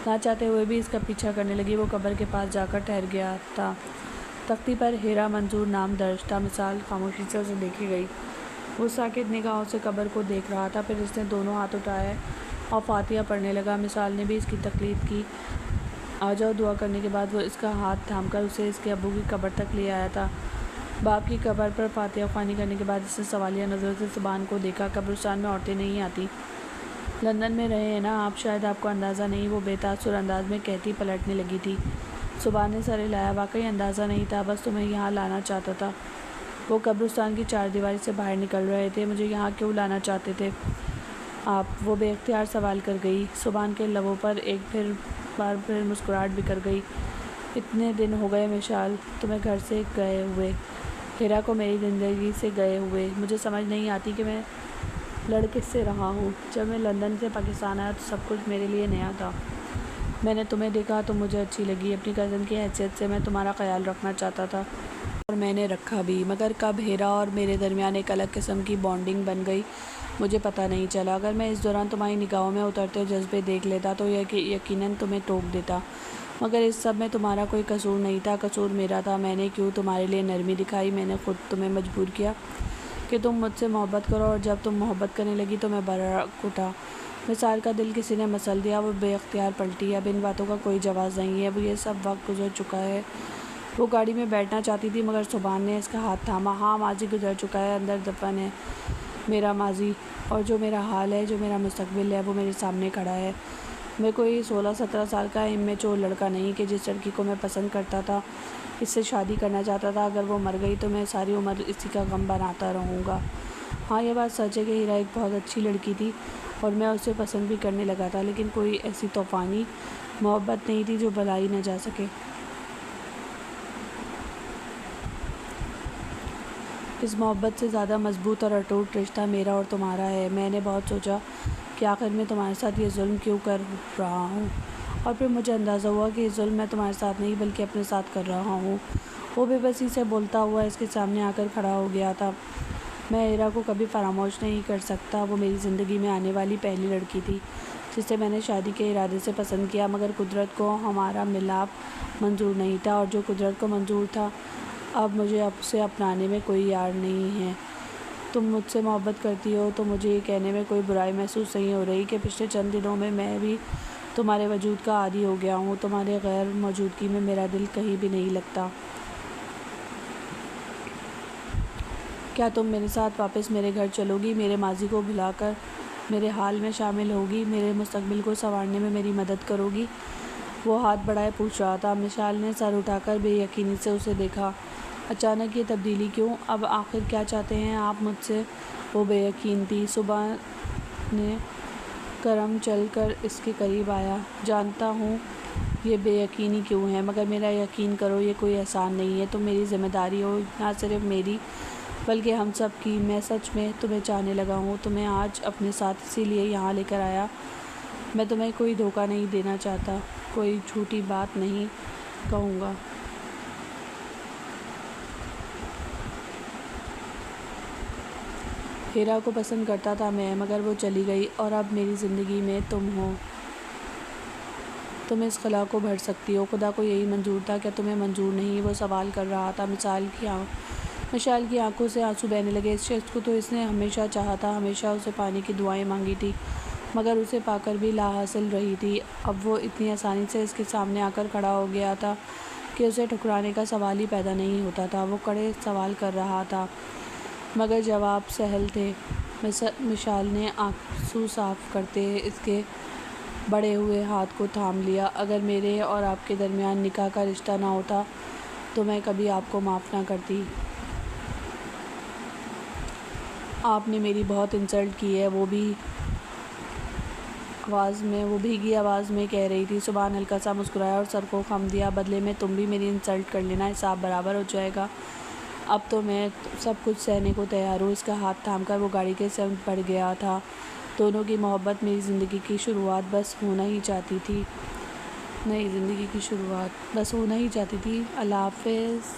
نہ چاہتے ہوئے بھی اس کا پیچھا کرنے لگی۔ وہ قبر کے پاس جا کر ٹھہر گیا تھا۔ تختی پر ہیرا منظور نام درج تھا۔ مثال خاموشی سے اسے دیکھی گئی۔ وہ ساکت نگاہوں سے قبر کو دیکھ رہا تھا، پھر اس نے دونوں ہاتھ اٹھائے اور فاتحہ پڑھنے لگا۔ مثال نے بھی اس کی تقلید کی۔ آ جاؤ۔ دعا کرنے کے بعد وہ اس کا ہاتھ تھام کر اسے اس کے ابو کی قبر تک لے آیا تھا۔ باپ کی قبر پر فاتحہ خوانی کرنے کے بعد اس نے سوالیہ نظروں سے سبحان کو دیکھا۔ قبرستان میں عورتیں نہیں آتی۔ لندن میں رہے ہیں نا آپ، شاید آپ کو اندازہ نہیں، وہ بے تاثر انداز میں کہتی پلٹنے لگی تھی۔ سبحان نے سر ہلایا۔ واقعی اندازہ نہیں تھا، بس تمہیں یہاں لانا چاہتا تھا۔ وہ قبرستان کی 4 دیواری سے باہر نکل رہے تھے۔ مجھے یہاں کیوں لانا چاہتے تھے آپ؟ وہ بے اختیار سوال کر گئی۔ سبحان کے لبوں پر ایک بار پھر مسکراہٹ بکھر گئی۔ اتنے دن ہو گئے مشال تمہیں گھر سے گئے ہوئے، ہیرا کو میری زندگی سے گئے ہوئے۔ مجھے سمجھ نہیں آتی کہ میں لڑ کس سے رہا ہوں۔ جب میں لندن سے پاکستان آیا تو سب کچھ میرے لیے نیا تھا۔ میں نے تمہیں دیکھا، تم مجھے اچھی لگی۔ اپنی کزن کی حیثیت سے میں تمہارا خیال رکھنا چاہتا تھا اور میں نے رکھا بھی، مگر کب ہیرا اور میرے درمیان ایک الگ قسم کی بانڈنگ بن گئی مجھے پتہ نہیں چلا۔ اگر میں اس دوران تمہاری نگاہوں میں اترتے جذبے دیکھ لیتا تو یقیناً تمہیں ٹوک دیتا، مگر اس سب میں تمہارا کوئی قصور نہیں تھا، قصور میرا تھا۔ میں نے کیوں تمہارے لیے نرمی دکھائی؟ میں نے خود تمہیں مجبور کیا کہ تم مجھ سے محبت کرو، اور جب تم محبت کرنے لگی تو میں برحق اٹھا۔ مثال کا دل کسی نے مسل دیا۔ وہ بے اختیار پلٹی۔ اب ان باتوں کا کوئی جواز نہیں ہے، اب یہ سب وقت گزر چکا ہے۔ وہ گاڑی میں بیٹھنا چاہتی تھی مگر سبحان نے اس کا ہاتھ تھاما۔ ہاں، ماضی گزر چکا ہے، اندر دفن ہے میرا ماضی، اور جو میرا حال ہے، جو میرا مستقبل ہے، وہ میرے سامنے کھڑا ہے۔ میں کوئی 16-17 سال کا امیچور لڑکا نہیں کہ جس لڑکی کو میں پسند کرتا تھا اس سے شادی کرنا چاہتا تھا۔ اگر وہ مر گئی تو میں ساری عمر اسی کا غم بناتا رہوں گا۔ ہاں، یہ بات سچ ہے کہ ہیرا ایک بہت اچھی لڑکی تھی اور میں اسے پسند بھی کرنے لگا تھا، لیکن کوئی ایسی طوفانی محبت نہیں تھی جو بھلائی نہ جا سکے۔ اس محبت سے زیادہ مضبوط اور اٹوٹ رشتہ میرا اور تمہارا ہے۔ میں نے بہت سوچا کہ آخر میں تمہارے ساتھ یہ ظلم کیوں کر رہا ہوں، اور پھر مجھے اندازہ ہوا کہ یہ ظلم میں تمہارے ساتھ نہیں بلکہ اپنے ساتھ کر رہا ہوں۔ وہ بے بسی سے بولتا ہوا اس کے سامنے آ کر کھڑا ہو گیا تھا۔ میں ہیرا کو کبھی فراموش نہیں کر سکتا۔ وہ میری زندگی میں آنے والی پہلی لڑکی تھی جسے میں نے شادی کے ارادے سے پسند کیا، مگر قدرت کو ہمارا ملاپ منظور نہیں تھا، اور جو قدرت کو منظور تھا اب مجھے اسے اپنانے میں کوئی یار نہیں ہے۔ تم مجھ سے محبت کرتی ہو تو مجھے یہ کہنے میں کوئی برائی محسوس نہیں ہو رہی کہ پچھلے چند دنوں میں بھی تمہارے وجود کا عادی ہو گیا ہوں۔ تمہارے غیر موجودگی میں میرا دل کہیں بھی نہیں لگتا۔ کیا تم میرے ساتھ واپس میرے گھر چلو گی؟ میرے ماضی کو بھلا کر میرے حال میں شامل ہوگی؟ میرے مستقبل کو سنوارنے میں میری مدد کرو گی؟ وہ ہاتھ بڑھائے پوچھ رہا تھا۔ مشال نے سر اٹھا کر بے یقینی سے اسے دیکھا۔ اچانک یہ تبدیلی کیوں؟ اب آخر کیا چاہتے ہیں آپ مجھ سے؟ وہ بے یقین تھی۔ صبح نے کرم چل کر اس کے قریب آیا۔ جانتا ہوں یہ بے یقینی کیوں ہے، مگر میرا یقین کرو یہ کوئی احسان نہیں ہے، تم میری ذمہ داری ہو، نہ صرف میری بلکہ ہم سب کی۔ میں سچ میں تمہیں چاہنے لگا ہوں، تمہیں آج اپنے ساتھ اسی لیے یہاں لے کر آیا۔ میں تمہیں کوئی دھوکہ نہیں دینا چاہتا، کوئی جھوٹی بات نہیں کہوں گا۔ ہیرا کو پسند کرتا تھا میں، مگر وہ چلی گئی اور اب میری زندگی میں تم ہو۔ تم اس خلا کو بھر سکتی ہو۔ خدا کو یہی منظور تھا، کیا تمہیں منظور نہیں؟ وہ سوال کر رہا تھا۔ مشال کی آنکھوں سے آنسو بہنے لگے۔ اس شخص کو تو اس نے ہمیشہ چاہا تھا، ہمیشہ اسے پانے کی دعائیں مانگی تھی، مگر اسے پا کر بھی لا حاصل رہی تھی۔ اب وہ اتنی آسانی سے اس کے سامنے آ کر کھڑا ہو گیا تھا کہ اسے ٹھکرانے کا سوال ہی پیدا نہیں ہوتا تھا۔ وہ کڑے سوال کر رہا تھا، مگر جواب سہل تھے۔ مشال نے آنسو صاف کرتے اس کے بڑھے ہوئے ہاتھ کو تھام لیا۔ اگر میرے اور آپ کے درمیان نکاح کا رشتہ نہ ہوتا تو میں کبھی آپ کو معاف نہ کرتی۔ آپ نے میری بہت انسلٹ کی ہے، وہ بھیگی آواز میں کہہ رہی تھی۔ سبحان ہلکا سا مسکرایا اور سر کو خم دیا۔ بدلے میں تم بھی میری انسلٹ کر لینا، حساب برابر ہو جائے گا۔ اب تو میں سب کچھ سہنے کو تیار ہوں۔ اس کا ہاتھ تھام کر وہ گاڑی کے سمت بڑھ گیا تھا۔ دونوں کی محبت میری زندگی کی شروعات بس ہونا ہی چاہتی تھی۔ اللہ حافظ۔